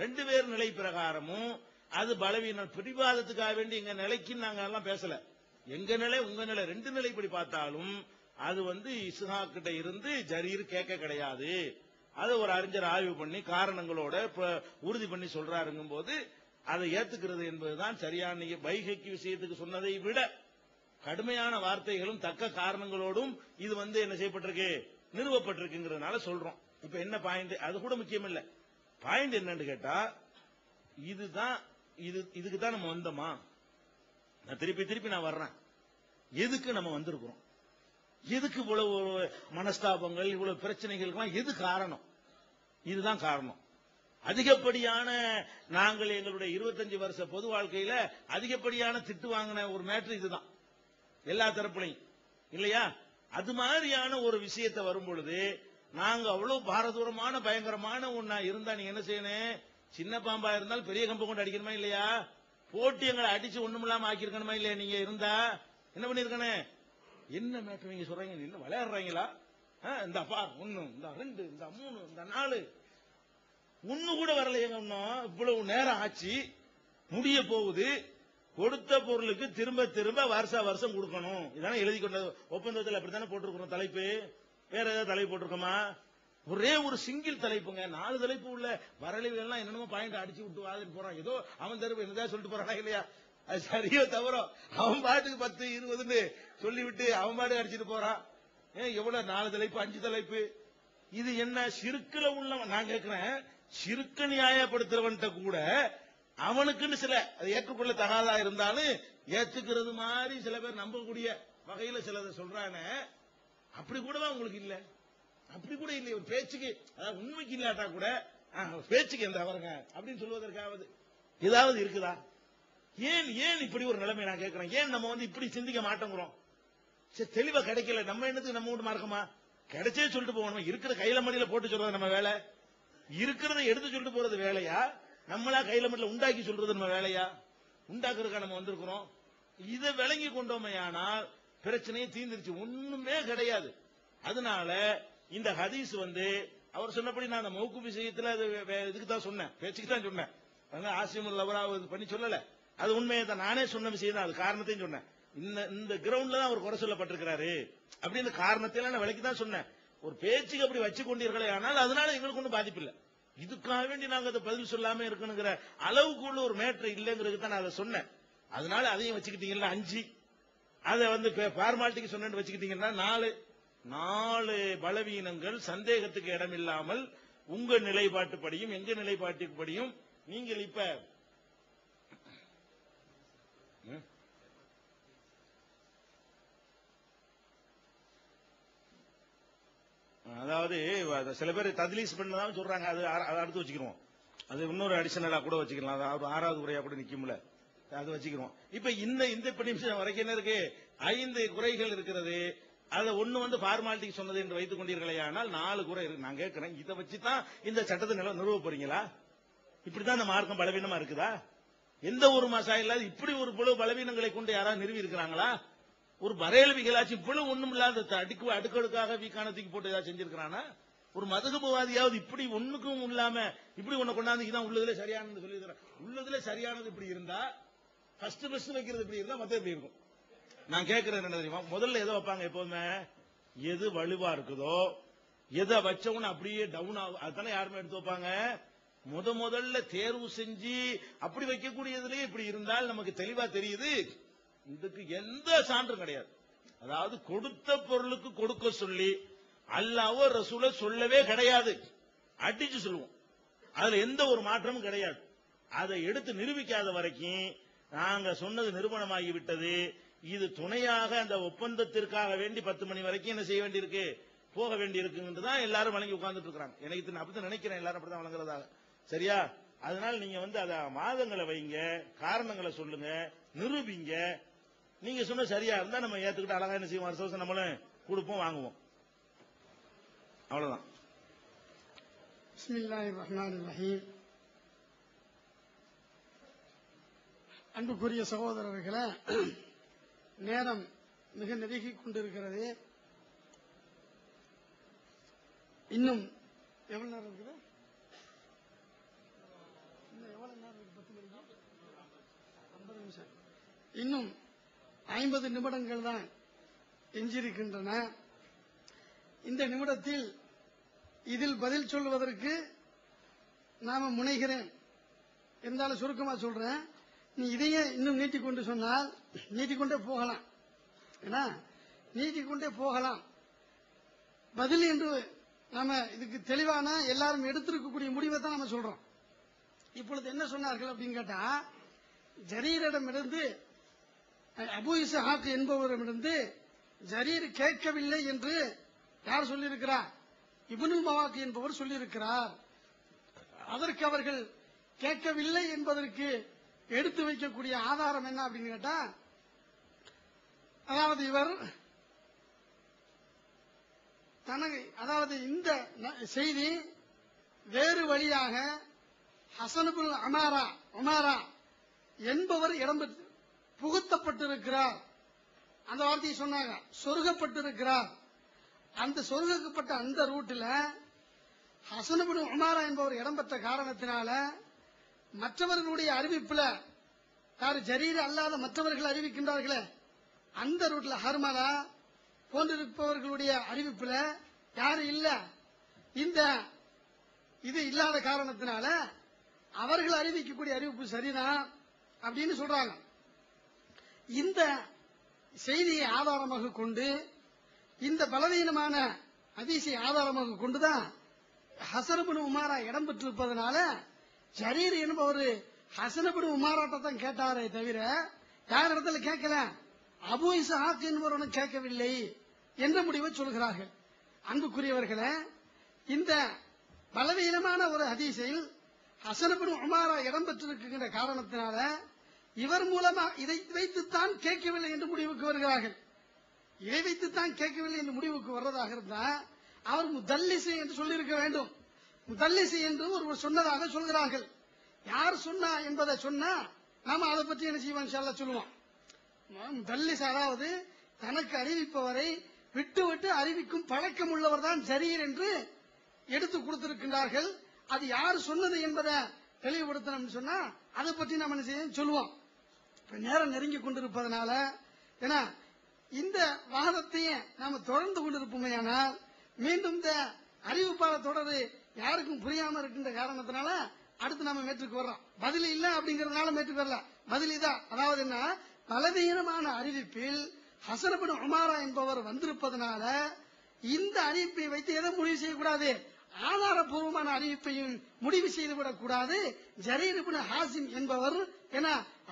2 பேர் நிலை பிரகாரமும் அது பலவீனம். பிடிவாதத்துக்காக வேண்டி எங்க நிலைக்கு நாங்க எல்லாம் பேசல. எங்க நிலை உங்க நிலை 2 நிலைப்படி பார்த்தாலும் அது வந்து இஸ்ஹாக் கிட்ட இருந்து ஜரீர் கேட்க கிடையாது. அது ஒரு அறிஞர் ஆய்வு பண்ணி காரணங்களோட உறுதி பண்ணி சொல்றாருங்கும் போது அதை ஏத்துக்கிறது என்பதுதான் சரியான. பைஹக்கி விஷயத்துக்கு சொன்னதை விட கடுமையான வார்த்தைகளும் தக்க காரணங்களோடும் இது வந்து என்ன செய்யப்பட்டிருக்கு, நிறுவப்பட்டிருக்குங்கிறதுனால சொல்றோம். இப்ப என்ன பாயிண்ட், அது கூட முக்கியம் இல்ல. பாயிண்ட் என்னன்னு கேட்டா, இதுதான் இதுக்கு தான் நம்ம வந்தோமா? நான் திருப்பி நான் வர்றேன். எதுக்கு நம்ம வந்திருக்கிறோம்? எதுக்கு இவ்வளவு மனஸ்தாபங்கள், இவ்வளவு பிரச்சனைகளுக்கு எது காரணம்? இதுதான் காரணம். அதிகப்படியான நாங்கள் எங்களுடைய 25 வருஷ பொது வாழ்க்கையில அதிகப்படியான திட்டு வாங்கின ஒரு மேட்ரு இதுதான், எல்லா தரப்புலையும் இல்லையா? அது மாதிரியான ஒரு விஷயத்தை வரும் பொழுது நாங்க அவ்வளவு பாரதூரமான பயங்கரமான ஒன்னா இருந்தா நீங்க என்ன செய்யணும்? சின்ன பாம்பா இருந்தாலும் பெரிய கம்பை கொண்டு அடிக்கணுமா இல்லையா? போட்டி எங்களை அடிச்சு ஒண்ணும் இல்லாம ஆக்கிருக்கணுமா இல்லையா? நீங்க இருந்தா என்ன பண்ணிருக்கணும்? என்ன மேட்ரு நீங்க சொல்றீங்க? என்ன விளையாடுறீங்களா? இந்த பார் 1, இந்த 2, இந்த 3, இந்த 4 ஒண்ணு கூட வரலையேங்க. இன்னும் இவ்வளவு நேரம் ஆச்சு, முடிய போகுது. கொடுத்த பொருளுக்கு திரும்ப திரும்ப வருஷம் கொடுக்கணும். இதான எழுதி கொண்ட ஒப்பந்தத்தில் அப்படித்தானே போட்டிருக்கிறோம் தலைப்பு. வேற ஏதாவது தலைப்பு போட்டிருக்கோமா? ஒரே ஒரு சிங்கிள் தலைப்புங்க. 4 தலைப்பு உள்ள வரலைகள் எல்லாம் என்னென்னமோ பாயிண்ட் அடிச்சு விட்டு வாதிட்டு போறான். ஏதோ அவன் தரப்பு என்னதான் சொல்லிட்டு போறானா இல்லையா? அது சரியோ தவறோ, அவன் பாட்டுக்கு 10, 20 சொல்லிவிட்டு அவன் பாட்டு அடிச்சுட்டு போறான். எவ்வளவு 4 தலைப்பு 5 தலைப்பு? இது என்ன சிறுக்குல உள்ள? நான் கேட்கிறேன், சிறுக்க நியாயப்படுத்துறவன்ட்ட கூட அவனுக்குன்னு சில அது ஏற்றுக்கொள்ள தகாதா இருந்தாலும் ஏற்றுக்கிறது மாதிரி சில பேர் நம்பக்கூடிய வகையில சிலதை சொல்றானே, அப்படி கூடவா உங்களுக்கு இல்ல? அப்படி கூட இல்லை. ஒரு பேச்சுக்கு, அதாவது உண்மைக்கு இல்லாட்டா கூட பேச்சுக்கு எந்த அவருங்க அப்படின்னு சொல்வதற்காவது ஏதாவது இருக்குதா? ஏன் இப்படி ஒரு நிலைமை நான் கேட்கிறேன். ஏன் நம்ம வந்து இப்படி சிந்திக்க மாட்டோங்கிறோம்? சரி, தெளிவா கிடைக்கல, நம்ம என்னத்துக்கு நம்ம வீட்டு மார்க்கமா? கிடைச்சே சொல்லிட்டு போகணும். இருக்கிற கையில மடியில போட்டு சொல்றது நம்ம வேலை? இருக்கிறத எடுத்து சொல்லிட்டு போறது வேலையா? நம்மளா கையில மடியில உண்டாக்கி சொல்றது நம்ம வேலையா? உண்டாக்குறதுக்கா நம்ம வந்திருக்கிறோம். இதை விளங்கி கொண்டோமே ஆனால் பிரச்சனையே தீர்ந்துருச்சு, ஒண்ணுமே கிடையாது. அதனால இந்த ஹதீஸ் வந்து அவர் சொன்னபடி நான் அந்த மௌக்கு விஷயத்துல இதுக்கு தான் சொன்னேன், பேச்சுக்கு தான் சொன்னேன். ஆசிமுல் அவராவது பண்ணி சொல்லல, அது உண்மையை தான் நானே சொன்ன விஷயம் தான். அது காரணத்தையும் சொன்னேன். இந்த கிரவுண்ட்ல தான் அவர் குறை சொல்லப்பட்டிருக்கிறாரு அப்படின்னு காரணத்தை நான் விலைக்கு தான் சொன்னேன். ஒரு பேச்சுக்கு அப்படி வச்சு கொண்டீர்களே ஆனால் அதனால எங்களுக்கு ஒன்றும் பாதிப்பு இல்லை. இதுக்காக வேண்டி நாங்க அதை பதில் சொல்லாம இருக்கணுங்கிற அளவுக்குள்ள ஒரு மேட்ரு இல்லைங்கிறதுக்கு தான் நான் அதை சொன்னேன். அதனால அதையும் வச்சுக்கிட்டீங்கன்னா 5, அதை வந்து ஃபார்மாலிட்டிக்கு சொன்னு வச்சுக்கிட்டீங்கன்னா 4 பலவீனங்கள் சந்தேகத்துக்கு இடம் இல்லாமல் உங்க நிலைப்பாட்டுப்படியும் எங்க நிலைப்பாட்டுப்படியும் நீங்கள் இப்ப அதாவது சில பேர் தத்லீஸ் பண்ணதான் சொல்றாங்க. அது அடுத்து வச்சுக்கிறோம். அது இன்னொரு அடிஷனலா கூட வச்சுக்கலாம். அது 6வது குறையா கூட நிக்கும்ல, அது வச்சுக்கிறோம். இப்ப இந்த நிமிஷம் வரைக்கும் என்ன இருக்கு? 5 குறைகள் இருக்கிறது. அதை ஒண்ணு வந்து ஃபார்மாலிட்டிக்கு சொன்னது என்று வைத்துக் கொண்டீர்களே, ஆனால் 4 குறை இருக்கு. நான் கேட்கிறேன், இதை வச்சுதான் இந்த சட்டத்தை நிறுவ போறீங்களா? இப்படிதான் இந்த மார்க்கம் பலவீனமா இருக்குதா? எந்த ஒரு மசாயில இப்படி ஒரு புழு பலவீனங்களை கொண்டு யாராவது நிறுவி இருக்கிறாங்களா? ஒரு பரேலவிகளாச்சும் இவ்வளவு ஒண்ணும் இல்லாத அடுக்கடுக்காக வீக்கானத்துக்கு போட்டு ஏதாவது செஞ்சிருக்கிறானா? ஒரு மதகுபவாதியாவது இப்படி ஒண்ணுக்கும் இல்லாம இப்படி ஒண்ணு கொண்டாந்து இதான் உள்ளதுல சரியானது சொல்லி உள்ளதுல சரியானது இப்படி இருந்தா ஃபர்ஸ்ட் வைக்கிறது இப்படி இருந்தா மத்த எப்படி இருக்கும்? நான் கேட்கிறேன் என்ன தெரியுமா? முதல்ல எதை வைப்பாங்க எப்போதுமே? எது வலுவா இருக்குதோ எதை வச்சவன அப்படியே டவுன் ஆகும் அதுதானே யாருமே எடுத்து வைப்பாங்க. முதல்ல தேர்வு செஞ்சு அப்படி வைக்கக்கூடியதுலயே இப்படி இருந்தால் நமக்கு தெளிவா தெரியுது இதுக்கு எந்த சான்றும் கிடையாது. அதாவது கொடுத்த பொருளுக்கு கொடுக்க சொல்லி அல்லாஹ்வோ ரசூல சொல்லவே கிடையாது, அடிச்சு சொல்லுவோம். அதுல எந்த ஒரு மாற்றமும் கிடையாது. அதை எடுத்து நிரூபிக்காத வரைக்கும் நாங்க சொன்னது நிரூபணமாகி விட்டது. இது துணையாக அந்த ஒப்பந்தத்திற்காக வேண்டி 10 மணி வரைக்கும் என்ன செய்ய வேண்டியிருக்கு, போக வேண்டி இருக்குன்றதான் எல்லாரும் வழங்கி உட்கார்ந்துட்டு இருக்காங்க. எனக்கு அப்படித்தான் நினைக்கிறேன், எல்லாரும் அப்படித்தான் வழங்குறதாக. சரியா? அதனால நீங்க வந்து அத வாதங்களை வைங்க, காரணங்களை சொல்லுங்க, நிரூபிங்க. நீங்க சொன்ன சரியா இருந்தா நம்ம ஏத்துக்கிட்டு அழகா என்ன செய்வோம், வருஷம் நம்மளும் கொடுப்போம், வாங்குவோம். அவ்வளவுதான். பிஸ்மில்லாஹிர் ரஹ்மானிர் ரஹீம். அன்புக்குரிய சகோதரர்களே, நேரம் மிக நெருங்கிக் கொண்டிருக்கிறது. இன்னும் எவ்வளவு நேரம் இருக்குது? இன்னும் எவ்வளவு நேரம் இருக்கு? 10 மணிக்கு 50 நிமிஷம். இன்னும் 50 நிமிடங்கள் தான் எஞ்சிருக்கின்றன. இந்த நிமிடத்தில் இதில் பதில் சொல்வதற்கு நாம முனைகிறேன். இருந்தாலும் சுருக்கமா சொல்றேன். நீ இதையே இன்னும் நீட்டிக்கொண்டு சொன்னால் நீட்டிக்கொண்டே போகலாம். ஏன்னா நீட்டிக்கொண்டே போகலாம். பதில் என்று நாம இதுக்கு தெளிவான எல்லாரும் எடுத்திருக்கக்கூடிய முடிவை தான் நம்ம சொல்றோம். இப்பொழுது என்ன சொன்னார்கள் அப்படின்னு கேட்டா, ஜரீரிடமிருந்து அபூ இஸ்ஹாக் என்பவரிடமிருந்து ஜரீர் கேட்கவில்லை என்று யார் சொல்லியிருக்கிறார்? இப்னுல் மவாக் என்பவர் சொல்லியிருக்கிறார். அதற்கு அவர்கள் கேட்கவில்லை என்பதற்கு எடுத்து வைக்கக்கூடிய ஆதாரம் என்ன அப்படின்னு கேட்டா, அதாவது இவர் அதாவது இந்த செய்தி வேறு வழியாக ஹசனுபுல் உமாரா என்பவர் இடம்பெற்று புகுத்தப்பட்டிருக்கிறார். அந்த வார்த்தையை சொன்னாங்க, சொருகப்பட்டிருக்கிறார். அந்த சொருகப்பட்ட அந்த ரூட்டில் ஹசனுபுல் உமாரா என்பவர் இடம்பெற்ற காரணத்தினால மற்றவர்களுடைய அறிவிப்புல யாரு ஜரீர் அல்லாத மற்றவர்கள் அறிவிக்கின்றார்களே அந்த ரூட்ல ஹர்மலா போன்றிருப்பவர்களுடைய அறிவிப்புல யாரு இல்ல. இந்த இது இல்லாத காரணத்தினால அவர்கள் அறிவிக்கக்கூடிய அறிவிப்பு சரிதான் அப்படின்னு சொல்றாங்க. இந்த செய்தியை ஆதாரமாக கொண்டு, இந்த பலவீனமான ஹதீஸை ஆதாரமாக கொண்டுதான் ஹசனுபுன் உமாரா இடம்பெற்றிருப்பதனால ஜரீர் என்பவர் ஹசனுபுன் உமாராட்ட தான் கேட்டாரே தவிர யார் இடத்துல கேட்கல, அபூ இஸ்ஹாக் என்பவரை கேட்கவில்லை என்ற முடிவை சொல்கிறார்கள். அன்புக்குரியவர்களே, இந்த பலவீனமான ஒரு ஹதீஸில் ஹசனுபுன் உமாரா இடம்பெற்றிருக்கின்ற காரணத்தினால இவர் மூலமா இதை வைத்துத்தான் கேட்கவில்லை என்று முடிவுக்கு வருகிறார்கள். இதை வைத்துத்தான் கேட்கவில்லை என்று முடிவுக்கு வர்றதாக இருந்தா அவர் முதல்லிசை என்று சொல்லியிருக்க வேண்டும். முதல்லிசை என்று ஒருவர் சொன்னதாக சொல்கிறார்கள். யார் சொன்னா என்பதை சொன்னா நாம அதை பற்றி என்ன செய்வோம், இன்ஷா அல்லாஹ் சொல்லுவோம். முதல்லிசை அதாவது தனக்கு அறிவிப்பவரை விட்டு விட்டு அறிவிக்கும் பழக்கம் உள்ளவர் தான் ஜரீர் என்று எடுத்து கொடுத்திருக்கின்றார்கள். அது யார் சொன்னது என்பதை தெளிவுபடுத்தணும் சொன்னா அதை பற்றி நம்ம என்ன செய்ய சொல்லுவோம். நேரம் நெருங்கி கொண்டிருப்பதனால ஏன்னா இந்த வாதத்தையே நாம தொடர்ந்து கொண்டிருப்போமே, ஆனால் மீண்டும் இந்த அறிவிப்பாளர் தொடர் யாருக்கும் புரியாம இருக்கின்ற காரணத்தினால அடுத்து நம்ம மேற்றுக்கு வர்றோம். பதில் இல்ல அப்படிங்கறதுனால மேற்றுக்கு வரல, பதில் இதான். அதாவது என்ன, பலவீனமான அறிவிப்பில் ஹசனுபுன் உமாரா என்பவர் வந்திருப்பதனால இந்த அறிவிப்பை வைத்து எதை முடிவு செய்யக்கூடாது, ஆதாரபூர்வமான அறிவிப்பையும் முடிவு செய்துவிடக் கூடாது. ஜரீர் இப்னு ஹாசிம் என்பவர் என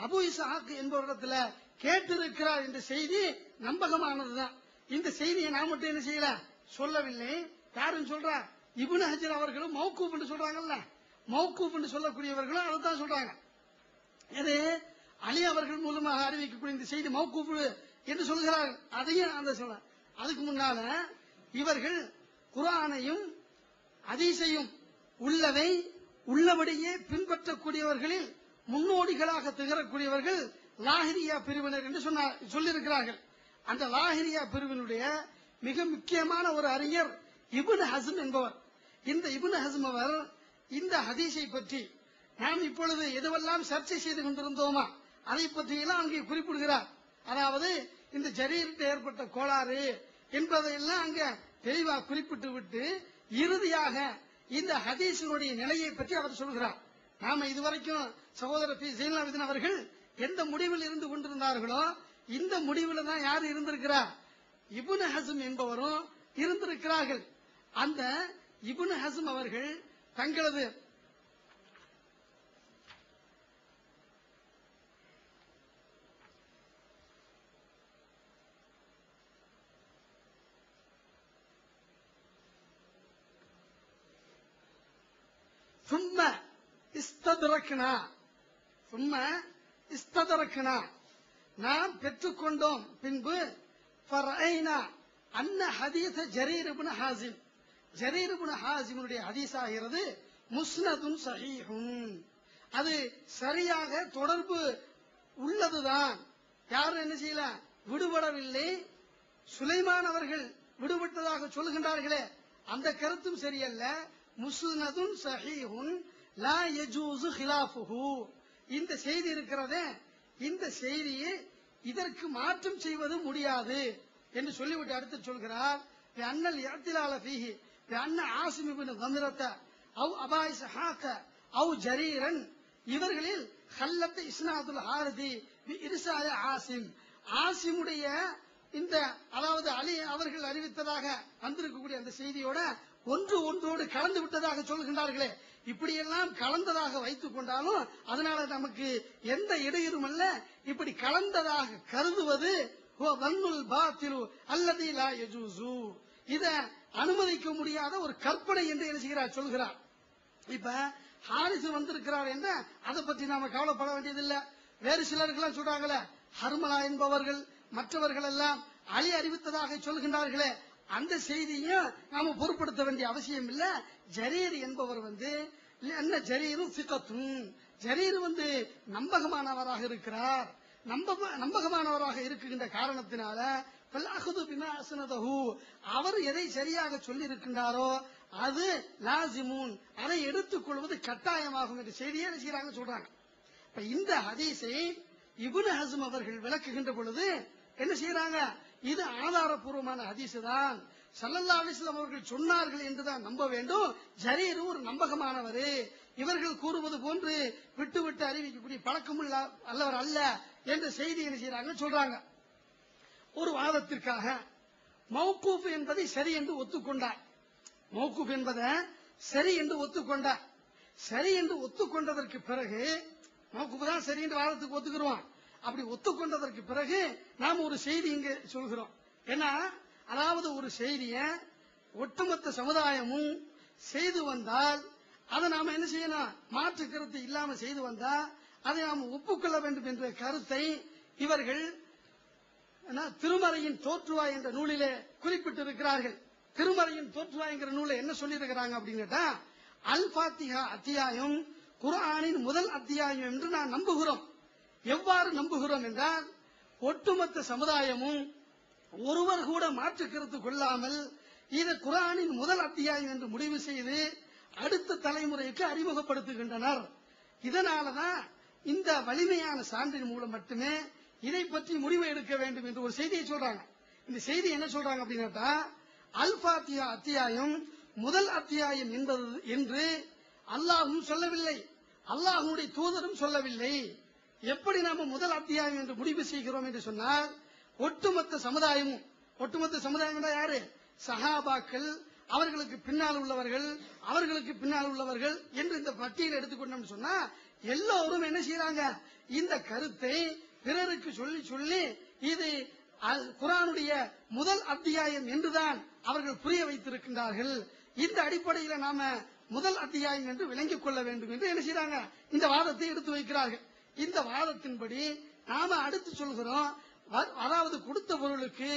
அபூ இஸ்ஹாக் என்பவரிடத்துல கேட்டிருக்கிறார் என்ற செய்தி நம்பகமானதுதான். இந்த செய்தியை நான் மட்டும் என்ன செய்யல சொல்லவில்லை. யாரும் சொல்றா, இப்னு ஹஜர் அவர்களும் மௌகூப் என்று சொல்றாங்கல்ல, மௌகூப் என்று சொல்லக்கூடியவர்களும் அதைத்தான் சொல்றாங்க. இது அலி அவர்கள் மூலமாக அறிவிக்கக்கூடிய இந்த செய்தி மௌகூப் என்று சொல்கிறார்கள். அதையும் அந்த சொல்ல அதுக்கு முன்னால இவர்கள் குர்ஆனையும் ஹதீஸையும் உள்ளதை உள்ளபடியே பின்பற்றக்கூடியவர்களில் முன்னோடிகளாக திகழக்கூடியவர்கள் லாஹிரியா பிரிவினர் என்று சொல்லியிருக்கிறார்கள். அந்த லாஹிரியா பிரிவினுடைய மிக முக்கியமான ஒரு அறிஞர் இப்னு ஹஸ்ம் என்பவர். இந்த இப்னு ஹஸ்ம் அவர் இந்த ஹதீஸை பற்றி நாம் இப்பொழுது எதுவெல்லாம் சர்ச்சை செய்து கொண்டிருந்தோமா அதை பற்றியெல்லாம் அங்கே குறிப்பிடுகிறார். அதாவது இந்த ஜரீருக்கு ஏற்பட்ட கோளாறு என்பதையெல்லாம் அங்க தெளிவாக குறிப்பிட்டு விட்டு இறுதியாக இந்த ஹதீஸினுடைய நிலையை பற்றி அவர் சொல்கிறார். நாம இதுவரைக்கும் சகோதரர் பி ஜெயலலிதா அவர்கள் எந்த முடிவில் இருந்து கொண்டிருந்தார்களோ இந்த முடிவில் தான் யார் இருந்திருக்கிறார், இப்னு ஹஸ்ம் என்பவரும் இருந்திருக்கிறார்கள். அந்த இப்னு ஹஸ்ம் அவர்கள் தங்களது ثم استدركنا நாம் பெற்றுக்கொண்டோம். பின்பு فرأينا أن حديث جرير بن حازم ஜரீர் இப்னு ஹாசிமுடைய ஹதீஸ் ஆகிறது முஸ்னதுன் சஹீஹுன், அது சரியாக தொடர்பு உள்ளதுதான். யாரும் என்ன செய்யல விடுபடவில்லை. சுலைமான் அவர்கள் விடுபட்டதாக சொல்லுகின்றார்களே அந்த கருத்தும் சரியல்ல. முஸ்னதுன் சஹீஹுன் லா யஜூஸு ஹிலாஃபுஹு, இந்த செய்தி இருக்கிறதே இந்த செய்தியை இதற்கு மாற்றம் செய்வது முடியாது என்று சொல்லிவிட்டு அடுத்து சொல்கிறார் بأن الاعتلال فيه بأن عاصم بن ضمرة أو أبا إسحاق أو جريرا இவர்களில் ஹல்லத் இஸ்னாதுல் ஹாரிதி இர்சால ஆசிம் ஆசிமுடைய இந்த அதாவது அலி அவர்கள் அறிவித்ததாக வந்திருக்கக்கூடிய அந்த செய்தியோட ஒன்றோடு கலந்து விட்டதாக சொல்கின்றார்களே, இப்படியெல்லாம் கலந்ததாக வைத்துக் கொண்டாலும் அதனால நமக்கு எந்த இடையூறும் அல்ல. இப்படி கலந்ததாக கருதுவது அல்லது லா யஜூசு, இத அனுமதிக்க முடியாத ஒரு கற்பனை என்று என்ன செய்கிறார் சொல்கிறார். இப்ப ஹாரிஸ் வந்திருக்கிறார் என்ன, அதை பற்றி நாம கவலைப்பட வேண்டியதில்லை. வேறு சிலர்கள் சொல்றாங்களே, ஹர்மலா என்பவர்கள் மற்றவர்கள் எல்லாம் அலி அறிவித்ததாக சொல்கின்றார்களே, அந்த செய்தியும் நாம பொருட்படுத்த வேண்டிய அவசியம் இல்ல. ஜரீர் என்பவர் என்ன ஜரீரும் சிகத்தும், ஜரீர் நம்பகமானவராக இருக்கிறார். நம்பகமானவராக இருக்கின்ற காரணத்தினால அவர் எதை சரியாக சொல்லி இருக்கின்றாரோ அது லாசிமுன், அதை எடுத்துக் கொள்வது கட்டாயமாகும் என்ற செய்தியை செய்யறாங்க சொல்றாங்க. இப்ப இந்த ஹதீஸை இப்னு ஹஸ்ம் அவர்கள் விளக்குகின்ற பொழுது என்ன செய்யறாங்க, இது ஆதாரபூர்வமான ஹதீஸ் தான், ஸல்லல்லாஹு அலைஹி வஸல்லம் அவர்கள் சொன்னார்கள் என்றுதான் நம்ப வேண்டும். ஜரீர் ஒரு நம்பகமானவர், இவர்கள் கூறுவது போன்று விட்டு விட்டு அறிவிக்கக்கூடிய பழக்கம் அல்லவர் அல்ல என்ற செய்தி என்ன செய்யறாங்க சொல்றாங்க. ஒரு வாதத்திற்காக மௌகூஃப் என்பதை சரி என்று ஒத்துக்கொண்டார். மௌகூஃப் என்பதை சரி என்று ஒத்துக்கொண்டார். சரி என்று ஒத்துக்கொண்டதற்கு பிறகு மௌகூஃப் தான் சரி என்று வாதத்துக்கு ஒத்துக்கிறோம். அப்படி ஒத்துக்கொண்டதற்கு பிறகு நாம் ஒரு செய்தி இங்க சொல்கிறோம். ஏன்னா அதாவது ஒரு செய்திய ஒட்டுமொத்த சமுதாயமும் செய்து வந்தால் அதை நாம என்ன செய்யணும், மாற்று கருத்து இல்லாம செய்து வந்தா அதை நாம் ஒப்புக்கொள்ள வேண்டும் என்ற கருத்தை இவர்கள் திருமறையின் தோற்றுவாய் என்ற நூலிலே குறிப்பிட்டிருக்கிறார்கள். திருமறையின் தோற்றுவாய் என்கிற நூலை என்ன சொல்லி இருக்கிறாங்க அப்படின்னு கேட்டா, அல் ஃபாத்திஹா அத்தியாயம் குர்ஆனின் முதல் அத்தியாயம் என்று நான் நம்புகிறோம். எவ்வாறு நம்புகிறோம் என்றால், ஒட்டுமொத்த சமுதாயமும் ஒருவர் கூட மாற்று கருத்து கொள்ளாமல் இது குர்ஆனின் முதல் அத்தியாயம் என்று முடிவு செய்து அடுத்த தலைமுறைக்கு அறிமுகப்படுத்துகின்றனர். இதனாலதான் இந்த வலிமையான சான்றின் மூலம் மட்டுமே இதை பற்றி முடிவு எடுக்க வேண்டும் என்று ஒரு செய்தியை சொல்றாங்க. இந்த செய்தி என்ன சொல்றாங்க அப்படின்னா, அல் ஃபாத்திஹா அத்தியாயம் முதல் அத்தியாயம் என்பது என்று அல்லாஹ்வும் சொல்லவில்லை, அல்லாஹ்வுடைய தூதரும் சொல்லவில்லை. எப்படி நாம முதல் அத்தியாயம் என்று முடிவு செய்கிறோம் என்று சொன்னால், ஒட்டுமொத்த சமுதாயம் யாரு, சஹாபாக்கள், அவர்களுக்கு பின்னால் உள்ளவர்கள் என்று இந்த பட்டியல் எடுத்துக்கொண்டோம் சொன்னா எல்லோரும் என்ன செய்யறாங்க, இந்த கருத்தை பிறருக்கு சொல்லி சொல்லி இது குர்ஆனுடைய முதல் அத்தியாயம் என்றுதான் அவர்கள் புரிய வைத்திருக்கின்றார்கள். இந்த அடிப்படையில் நாம முதல் அத்தியாயம் என்று விளங்கிக் கொள்ள வேண்டும் என்று என்ன செய்யறாங்க, இந்த வாதத்தை எடுத்து வைக்கிறார்கள். இந்த வாதத்தின்படி நாம அடுத்து சொல்கிறோம், அதாவது கொடுத்த பொருளுக்கு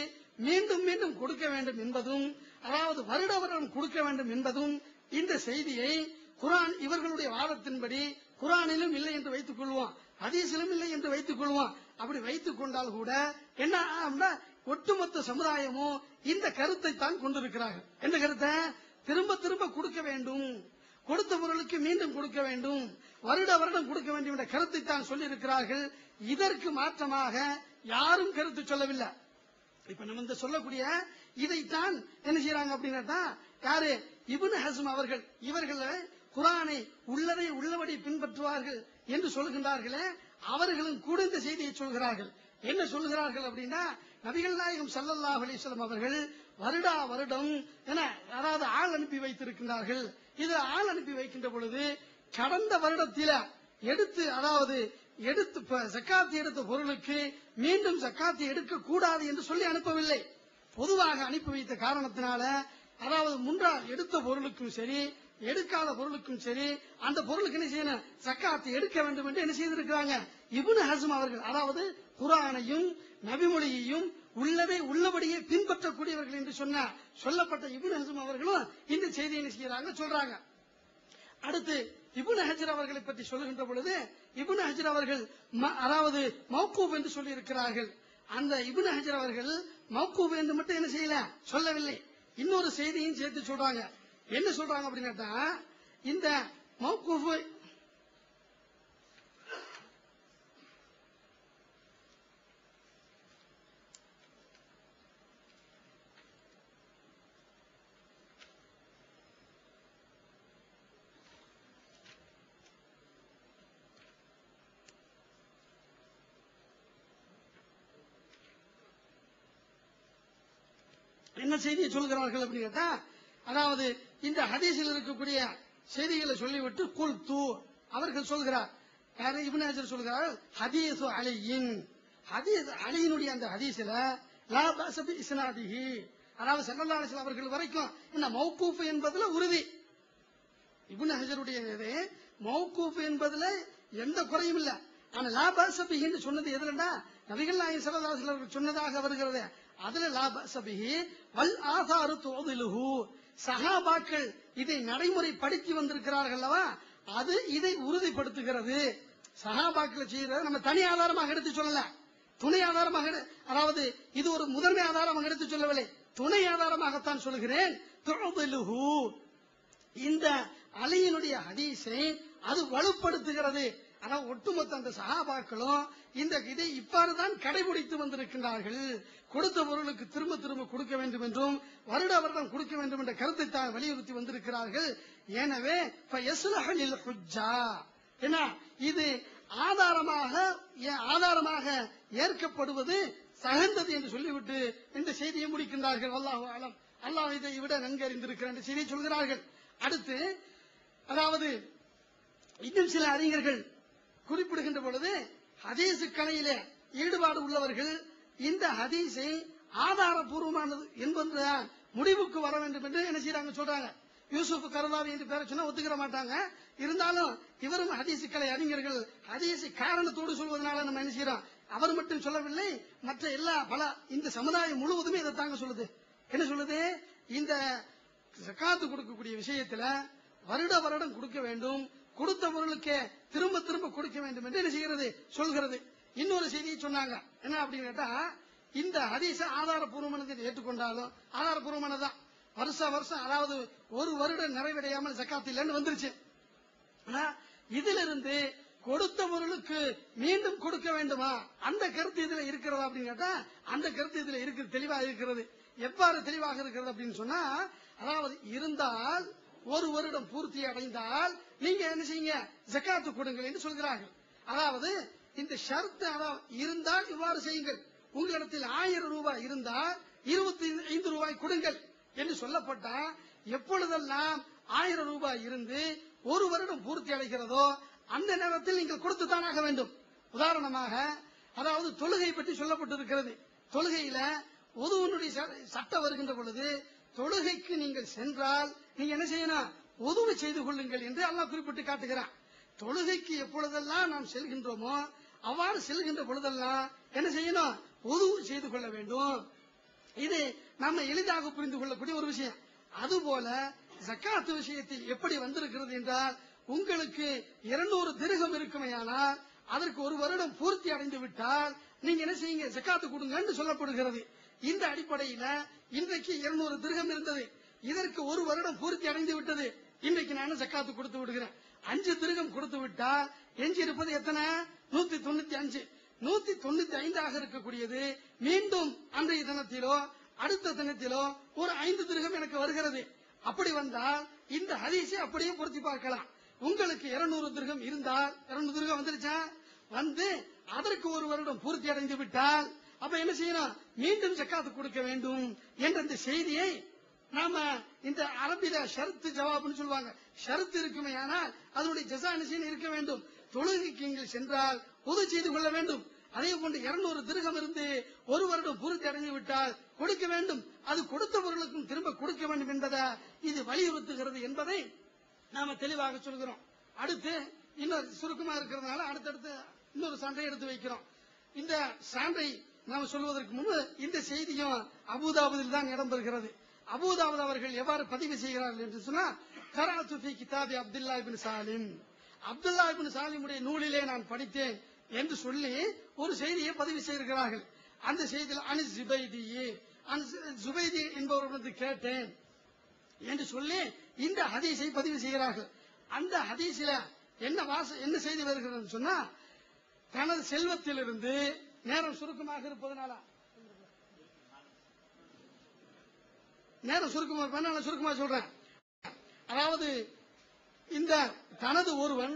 மீண்டும் மீண்டும் கொடுக்க வேண்டும் என்பதும், அதாவது வருட வருடம் கொடுக்க வேண்டும் என்பதும் இந்த செய்தியை குர்ஆன் இவர்களுடைய வாதத்தின்படி குர்ஆனிலும் இல்லை என்று வைத்துக் கொள்வோம், ஹதீஸிலும் இல்லை என்று வைத்துக் கொள்வோம். அப்படி வைத்துக் கொண்டால் கூட என்ன ஒட்டுமொத்த சமுதாயமும் இந்த கருத்தை தான் கொண்டிருக்கிறார்கள். என்ன கருத்தை, திரும்ப திரும்ப கொடுக்க வேண்டும், கொடுத்த பொருளுக்கு மீண்டும் கொடுக்க வேண்டும், வருட வருடம் கொடுக்க வேண்டும் என்ற கருத்தை தான் சொல்லி இருக்கிறார்கள். இதற்கு மாற்றமாக யாரும் கருத்து சொல்லவில்லை. இப்ப நம்ம சொல்லக்கூடிய இதைத்தான் என்ன செய்யறாங்க அப்படின்னா, யாரு, இப்னு ஹஸ்ம் அவர்கள், இவர்கள் குர்ஆனை உள்ளதை உள்ளபடி பின்பற்றுவார்கள் என்று சொல்கின்றார்களே, அவர்களும் கூட இந்த செய்தியை சொல்கிறார்கள். என்ன சொல்கிறார்கள் அப்படின்னா, நபிகள் நாயகம் ஸல்லல்லாஹு அலைஹி வஸல்லம் அவர்கள் வருடா வருடம் அதாவது ஆள் அனுப்பி வைத்திருக்கின்றார்கள். இது ஆள் அனுப்பி வைக்கின்ற பொழுது கடந்த வருடத்தில எடுத்து ஜக்காத் எடுத்த பொருளுக்கு மீண்டும் ஜக்காத் எடுக்க கூடாது என்று சொல்லி அனுப்பவில்லை. பொதுவாக அனுப்பி வைத்த காரணத்தினால, அதாவது முன்னால் எடுத்த பொருளுக்கும் சரி எடுக்காத பொருளுக்கும் சரி அந்த பொருளுக்கு என்ன செய்யணும், ஜக்காத் எடுக்க வேண்டும் என்று என்ன செய்திருக்கிறாங்க இப்னு ஹஸ்ம் அவர்கள். அதாவது குர்ஆனையும் நபிமொழியையும் உள்ளதை உள்ளபடியே பின்பற்றக்கூடியவர்கள் என்று சொல்லப்பட்ட இப்னு ஹஸ்ம் அவர்களும் இந்த செய்தியை என்ன செய்யறாங்க சொல்றாங்க. அடுத்து இப்னு ஹஜர் அவர்களை பற்றி சொல்லுகின்ற பொழுது, இப்னு ஹஜர் அவர்கள் அதாவது மௌகூஃப் என்று சொல்லி இருக்கிறார்கள். அந்த இப்னு ஹஜர் அவர்கள் மௌகூஃப் என்று மட்டும் என்ன செய்யல சொல்லவில்லை, இன்னொரு செய்தியும் சேர்த்து சொல்றாங்க. என்ன சொல்றாங்க அப்படின்னா, இந்த மௌகூஃப் என்ன செய்தியை சொல்கிறார்கள் அப்படின்னு கேட்டா, அதாவது இந்த ஹதீஸில் இருக்கக்கூடிய செய்திகளை சொல்லிவிட்டு குல் தூ அவர்கள் சொல்கிறார். யாரு? இப்னு ஹஜர் சொல்கிறார், ஹதீஸு அலியின், ஹதீஸ் அலியினுடைய அந்த ஹதீஸ்ல லா பஸ பி இஸ்னாதிஹி, அதாவது ஸல்லல்லாஹு அலைஹி வஸல்லம் அவர்கள் வரைக்கும் என்ன மௌகூஃப் என்பதுல உறுதி. இப்னு ஹஜருடைய மௌகூஃப் என்பதுல எந்த குறையும் இல்ல. ஆனா லா பஸ பிஹின்னு சொன்னது எதுலன்னா, நபிகள் நாயகம் ஸல்லல்லாஹு அலைஹி வஸல்லம் சொன்னதாக வருகிறது. அதுல லா பஸ பிஹி வல் ஆசாரு துதிலுஹு, சஹாபாக்கள் இதை நடைமுறைப்படுத்தி வந்திருக்கிறார்கள் அல்லவா, அது இதை உறுதிப்படுத்துகிறது. சஹாபாக்கள் செய்யறத நம்ம தனி ஆதாரமாக எடுத்து சொல்லல, துணை ஆதாரமாக அதாவது இது ஒரு முதன்மை ஆதாரமாக எடுத்து சொல்லவில்லை, துணை ஆதாரமாகத்தான் சொல்கிறேன். துதிலுஹு, இந்த அலியினுடைய ஹதீஸை அது வலுப்படுத்துகிறது. ஆனால் ஒட்டுமொத்த அந்த சஹாபாக்களும் இந்த இதை இவ்வாறுதான் கடைபிடித்து வந்திருக்கின்றார்கள். கொடுத்த பொருளுக்கு திரும்ப திரும்ப கொடுக்க வேண்டும் என்றும் வருட வருடம் கொடுக்க வேண்டும் என்ற கருத்தை தான் வலியுறுத்தி வந்திருக்கிறார்கள். எனவே என்ன இது ஆதாரமாக ஏற்கப்படுவது தகுந்தது என்று சொல்லிவிட்டு இந்த செய்தியை முடிக்கின்றார்கள். அல்லாஹு அலம், அல்லாஹ் இதை விட நன்கு அறிந்திருக்கிறார் என்ற செய்தியை சொல்கிறார்கள். அடுத்து அதாவது இன்னும் சில அறிஞர்கள் குறிப்பிடுகின்ற பொழுது ஹதீஸ் கலையிலே ஈடுபாடு உள்ளவர்கள் இந்த ஹதீஸை ஆதாரபூர்வமானது என்பது முடிவுக்கு வர வேண்டும் என்று என்ன செய்யறாங்க சொல்றாங்க. யூசுப் கர்தாவி என்று பேர சொன்னா ஒத்துக்கிற மாட்டாங்க. இருந்தாலும் இவரும் ஹதீஸ் கலை அறிஞர்கள் ஹதீஸை காரணத்தோடு சொல்வதனால நம்ம என்ன செய்யறோம், அவர் மட்டும் சொல்லவில்லை, மற்ற எல்லா பல இந்த சமுதாயம் முழுவதுமே இதை தாங்க சொல்லுது. என்ன சொல்லுது, இந்த ஜகாத்து கொடுக்கக்கூடிய விஷயத்துல வருட வருடம் கொடுக்க வேண்டும், கொடுத்த பொருளுக்கு திரும்ப திரும்ப கொடுக்க வேண்டும் என்று என்ன செய்கிறது சொல்கிறது. இன்னொரு செய்தியை சொன்னாங்க. என்ன அப்படின்னு கேட்டா, இந்த ஹதீஸ ஆதாரபூர்வமானது ஏற்றுக்கொண்டாலும் ஆதாரபூர்வமானதான் வருஷம் அதாவது ஒரு வருடம் நிறைவடையாமல் ஜகாத் இல்லைன்னு வந்துருச்சு. ஆனா இதிலிருந்து கொடுத்த பொருளுக்கு மீண்டும் கொடுக்க வேண்டுமா, அந்த கருத்து இதுல இருக்கிறதா அப்படின்னு கேட்டா, அந்த கருத்து இதுல இருக்கிறது, தெளிவாக இருக்கிறது. எவ்வாறு தெளிவாக இருக்கிறது அப்படின்னு சொன்னா, அதாவது இருந்தால் ஒரு வருடம் பூர்த்தி அடைந்தால் நீங்க என்ன செய்யுங்க, ஜகாத்து கொடுங்கள் என்று சொல்கிறார்கள். அதாவது இந்த ஷர்த் இருந்தால் இவ்வாறு செய்யுங்கள், உங்களிடத்தில் 1000 ரூபாய் இருந்தால் 25 ரூபாய் கொடுங்கள் என்று சொல்லப்பட்டா, எப்பொழுதெல்லாம் 1000 ரூபாய் இருந்து ஒரு வருடம் பூர்த்தி அடைகிறதோ அந்த நேரத்தில் நீங்கள் கொடுத்துத்தான் ஆக வேண்டும். உதாரணமாக அதாவது தொழுகை பற்றி சொல்லப்பட்டிருக்கிறது. தொழுகையில உதுவுனுடைய சட்டம் வருகின்ற பொழுது தொழுகைக்கு நீங்கள் சென்றால் நீங்க என்ன செய்யணும், உதுவு செய்து கொள்ளுங்கள் என்று அல்லாஹ் குறிப்பிட்டு காட்டுகிறான். தொழுகைக்கு எப்பொழுதெல்லாம் நாம் செல்கின்றோமோ அவ்வாறு செல்கின்ற பொழுதெல்லாம் என்ன செய்யணும், உதுவு செய்து கொள்ள வேண்டும். இது நம்ம எளிதாக புரிந்து கொள்ளக்கூடிய ஒரு விஷயம். அதுபோல ஜக்காத்து விஷயத்தில் எப்படி வந்திருக்கிறது என்றால், உங்களுக்கு 200 திர்ஹம் இருக்குமையானால் அதற்கு ஒரு வருடம் பூர்த்தி அடைந்து விட்டால் நீங்க என்ன செய்யுங்க, ஜக்காத்து கொடுங்க என்று சொல்லப்படுகிறது. இந்த அடிப்படையில இன்றைக்கு 200 திர்ஹம் இருந்தது, இதற்கு ஒரு வருடம் பூர்த்தி அடைந்து விட்டது, இன்றைக்கு நான் ஜக்காத்து கொடுத்து விடுகிறேன். 5 திர்ஹம் கொடுத்து விட்டால் எஞ்சி இருப்பது எத்தனை, 195. 195 இருக்கக்கூடியது மீண்டும் அன்றைய தினத்திலோ அடுத்த தினத்திலோ ஒரு 5 திர்ஹம் எனக்கு வருகிறது. அப்படி வந்தால் இந்த ஹதீஸை அப்படியே பொருத்தி பார்க்கலாம். உங்களுக்கு 200 திர்ஹம் இருந்தால் 200 திர்ஹம் வந்துருச்சா, வந்து அதற்கு ஒரு வருடம் பூர்த்தி அடைந்து விட்டால் அப்ப என்ன செய்யணும், மீண்டும் ஜக்காத்து கொடுக்க வேண்டும் என்ற இந்த செய்தியை நாம இந்த அரபில ஷர்த்து ஜவாப்னு சொல்லுவாங்க. ஷர்த்து இருக்குமே, ஆனால் அதனுடைய ஜஸா நிச்சயம் இருக்க வேண்டும். தொழுகைக்கு நீங்கள் சென்றால் பொது செய்து கொள்ள வேண்டும். அதே போன்று 200 திர்ஹம் இருந்து ஒரு வருடம் பூர்த்தி அடைந்து விட்டால் கொடுக்க வேண்டும். அது கொடுத்த பொருளுக்கும் திரும்ப கொடுக்க வேண்டும் என்பதை இது வலியுறுத்துகிறது என்பதை நாம தெளிவாக சொல்கிறோம். அடுத்து இன்னொரு சுருக்கமா இருக்கிறதுனால அடுத்தடுத்து இன்னொரு சான்றை எடுத்து வைக்கிறோம். இந்த சான்றை நாம் சொல்வதற்கு முன்பு இந்த செய்தியும் அபூதாவுதில் தான் இடம்பெறுகிறது. அபூதாவுத் அவர்கள் எவ்வாறு பதிவு செய்கிறார்கள் என்று சொன்னா, கராத்து ஃபீ கிதாபி அப்துல்லா இப்னு சாலிம், அப்துல்லா இப்னு சாலிமுடைய நூலிலே நான் படித்தேன் என்று சொல்லி ஒரு செய்தியை பதிவு செய்திருக்கிறார்கள். அந்த செய்தியில் அனிஸ் ஜுபைதி என்பவரிடமிருந்து கேட்டேன் என்று சொல்லி இந்த ஹதீஸை பதிவு செய்கிறார்கள். அந்த ஹதீஸில என்ன செய்தி வருகிறது சொன்னா, தனது செல்வத்திலிருந்து, நேரம் சுருக்கமாக இருப்பதனால சுருக்கமாக சொல்றேன். அதாவது இந்த தனது ஒருவன்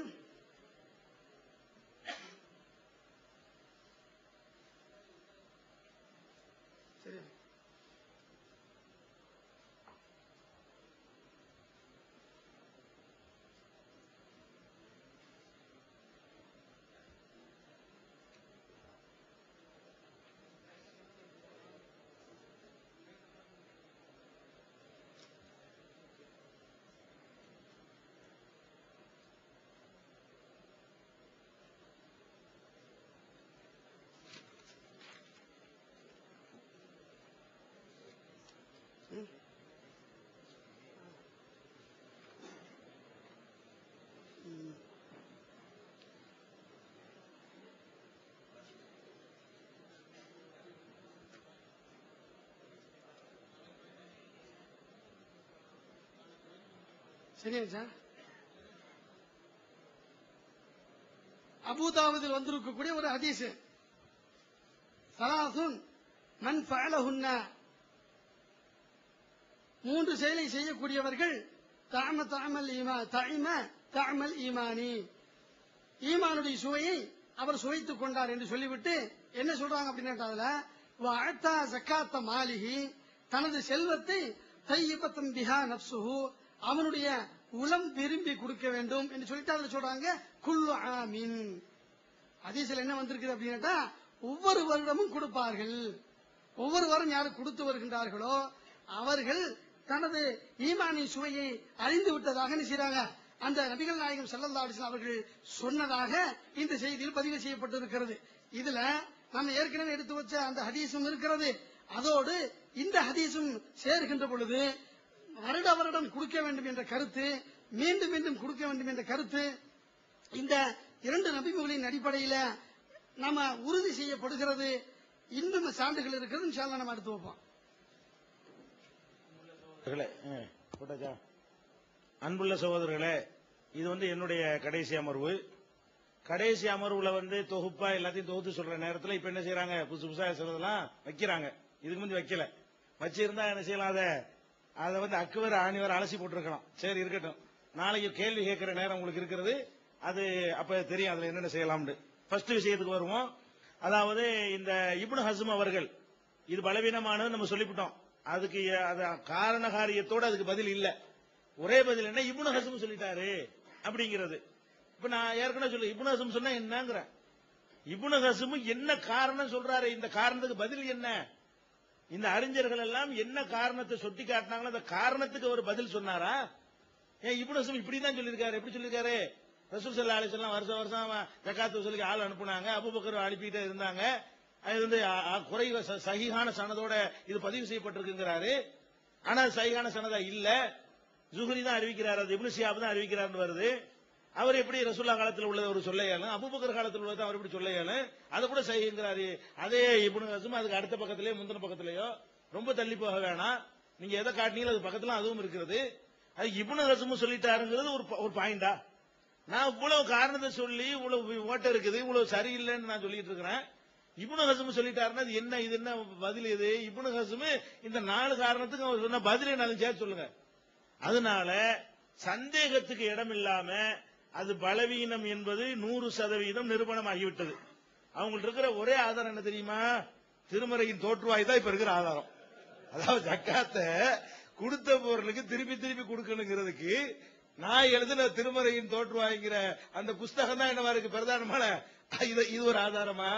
சரியா? அபூதாவுதில் வந்திருக்கக்கூடிய ஒரு ஹதீஸ், சலாசுன் மன் ஃபஅலஹுன்ன, 3 செயலை செய்யக்கூடியவர்கள் தஅமல் ஈமானி, ஈமானுடைய சுவையை அவர் சுவைத்துக் கொண்டார் என்று சொல்லிவிட்டு என்ன சொல்றாங்க அப்படின்னா, வஅதா ஸகாத்த மாலிஹி, தனது செல்வத்தை தையிபத்தன் பிஹா நஃப்ஸுஹு, அவனுடைய உளம் விரும்பி கொடுக்க வேண்டும் என்று சொல்லிட்டு அதுல சொல்றாங்க குல்லு ஆமீன். ஹதீஸ்ல என்ன வந்திருக்குது அப்படின்னா, ஒவ்வொரு வருடமும் கொடுப்பார்கள். ஒவ்வொரு வாரம் யார் கொடுத்து வருகின்றார்களோ அவர்கள் தனது ஈமானின் சுவையை அறிந்து விட்டதாக நினைச்சாங்க. அந்த நபிகள் நாயகம் ஸல்லல்லாஹு அலைஹி வஸல்லம் அவர்கள் சொன்னதாக இந்த செய்தியில் பதிவு செய்யப்பட்டிருக்கிறது. இதுல நம்ம ஏற்கனவே எடுத்து வச்ச அந்த ஹதீஸும் இருக்கிறது. அதோடு இந்த ஹதீஸும் சேர்கின்ற பொழுது வருட வருடம் கொடுக்க வேண்டும் என்ற கருத்து, மீண்டும் மீண்டும் கொடுக்க வேண்டும் என்ற கருத்து, இந்த 2 நபிமொழியின் அடிப்படையில் நம்ம உறுதி செய்யப்படுகிறது. இன்னும் சான்றுகள் இருக்கிறது. இன்ஷா அல்லாஹ் நம்ம அடுத்து வைப்போம். அன்புள்ள சகோதரர்களே, இது என்னுடைய கடைசி அமர்வு. கடைசி அமர்வுல தொகுப்பா எல்லாத்தையும் தொகுத்து சொல்ற நேரத்தில் இப்ப என்ன செய்யறாங்க, புதுசு புதுசா சொல்றதெல்லாம் வைக்கிறாங்க. இதுக்கு முந்தி வைக்கல. வச்சிருந்தா என்ன செய்யலாம், அதை அக்குவர ஆணிவர அலசி போட்டிருக்கலாம். சரி இருக்கட்டும், நாளைக்கு கேள்வி கேட்கிற நேரம் உங்களுக்கு இருக்கிறது, அது அப்ப தெரியும் அதுல என்னென்ன செய்யலாம்னு. ஃபர்ஸ்ட் விஷயத்துக்கு வருவோம். அதாவது இந்த இப்னு ஹஸ்ம் அவர்கள் இது பலவீனமானது நம்ம சொல்லிவிட்டோம். அதுக்கு காரண காரியத்தோட அதுக்கு பதில் இல்ல. ஒரே பதில் என்ன, இப்னு ஹஸ்ம் சொல்லிட்டாரு அப்படிங்கிறது. இப்ப நான் ஏற்கனவே சொல்லு, இப்னு ஹஸ்ம் சொன்னா என்னங்கிற, இப்னு ஹஸ்ம் என்ன காரணம் சொல்றாரு, இந்த காரணத்துக்கு பதில் என்ன, இந்த அறிஞர்கள் எல்லாம் என்ன காரணத்தை சுட்டி காட்டினாங்களோ அந்த காரணத்துக்கு அவர் பதில் சொன்னாரா? ஏன் இப்னு ஹஸ்ம் இப்படிதான் சொல்லியிருக்காரு. எப்படி சொல்லியிருக்காரு, ரசூல் ஸல்லல்லாஹு அலைஹி வஸல்லம் வருஷம் வருஷம் ஜகாத் வசூலுக்கு ஆள் அனுப்புனாங்க, அபூபக்கர் அனுப்பிட்டே இருந்தாங்க, அது குறை சஹீஹான சனதோட இது பதிவு செய்யப்பட்டிருக்குங்கிறாரு. ஆனா சஹீஹான சனதா இல்ல, ஜுஹ்ரி தான் அறிவிக்கிறார், அது இப்னு ஷிஹாப் தான் அறிவிக்கிறார்னு வருது. அவர் எப்படி ரசூலுல்லாஹ் காலத்தில் உள்ளது ஒரு சொல்லையாலும், அபூபக்கர் காலத்தில் உள்ளது அவர் எப்படி சொல்லையாலும், அதை கூட சஹீஹ்ங்கிறாரு. அதே இப்னு ஹஸ்ம் அதுக்கு அடுத்த பக்கத்திலேயோ முந்தின பக்கத்திலேயோ, ரொம்ப தள்ளி போக வேணாம், நீங்க எதை காட்டினீங்களோ அது பக்கத்துல அதுவும் இருக்கிறது. அது இப்னு ஹஸ்ம் சொல்லிட்டாருங்கிறது ஒரு பாயிண்டா? நான் இவ்வளவு காரணத்தை சொல்லி இவ்வளவு ஓட்ட இருக்குது, இவ்வளவு சரியில்லைன்னு நான் சொல்லிட்டு இருக்கிறேன். இப்னு ஹஸ்ம் சொல்லிட்டாருன்னா இது என்ன, இது என்ன பதில்? இது இப்னு ஹஸ்ம் இந்த 4 காரணத்துக்கு அவர் சொன்ன பதில் என்ன சேர்த்து சொல்லுங்க. அதனால சந்தேகத்துக்கு இடம் இல்லாம அது பலவீனம் என்பது 100% நிரூபணமாகிவிட்டது. அவங்களுக்கு இருக்கிற ஒரே ஆதாரம் என்ன தெரியுமா, திருமறையின் தோற்றுவாய் தான் இப்ப இருக்கிற ஆதாரம். அதாவது ஜக்காத்தை கொடுத்த பொருளுக்கு திருப்பி திருப்பி கொடுக்கணுங்கிறதுக்கு நான் எழுதின திருமறையின் தோற்றுவாய்ங்கிற அந்த புஸ்தகம் தான் என்னவா இருக்கு பிரதானமான, இது ஒரு ஆதாரமா?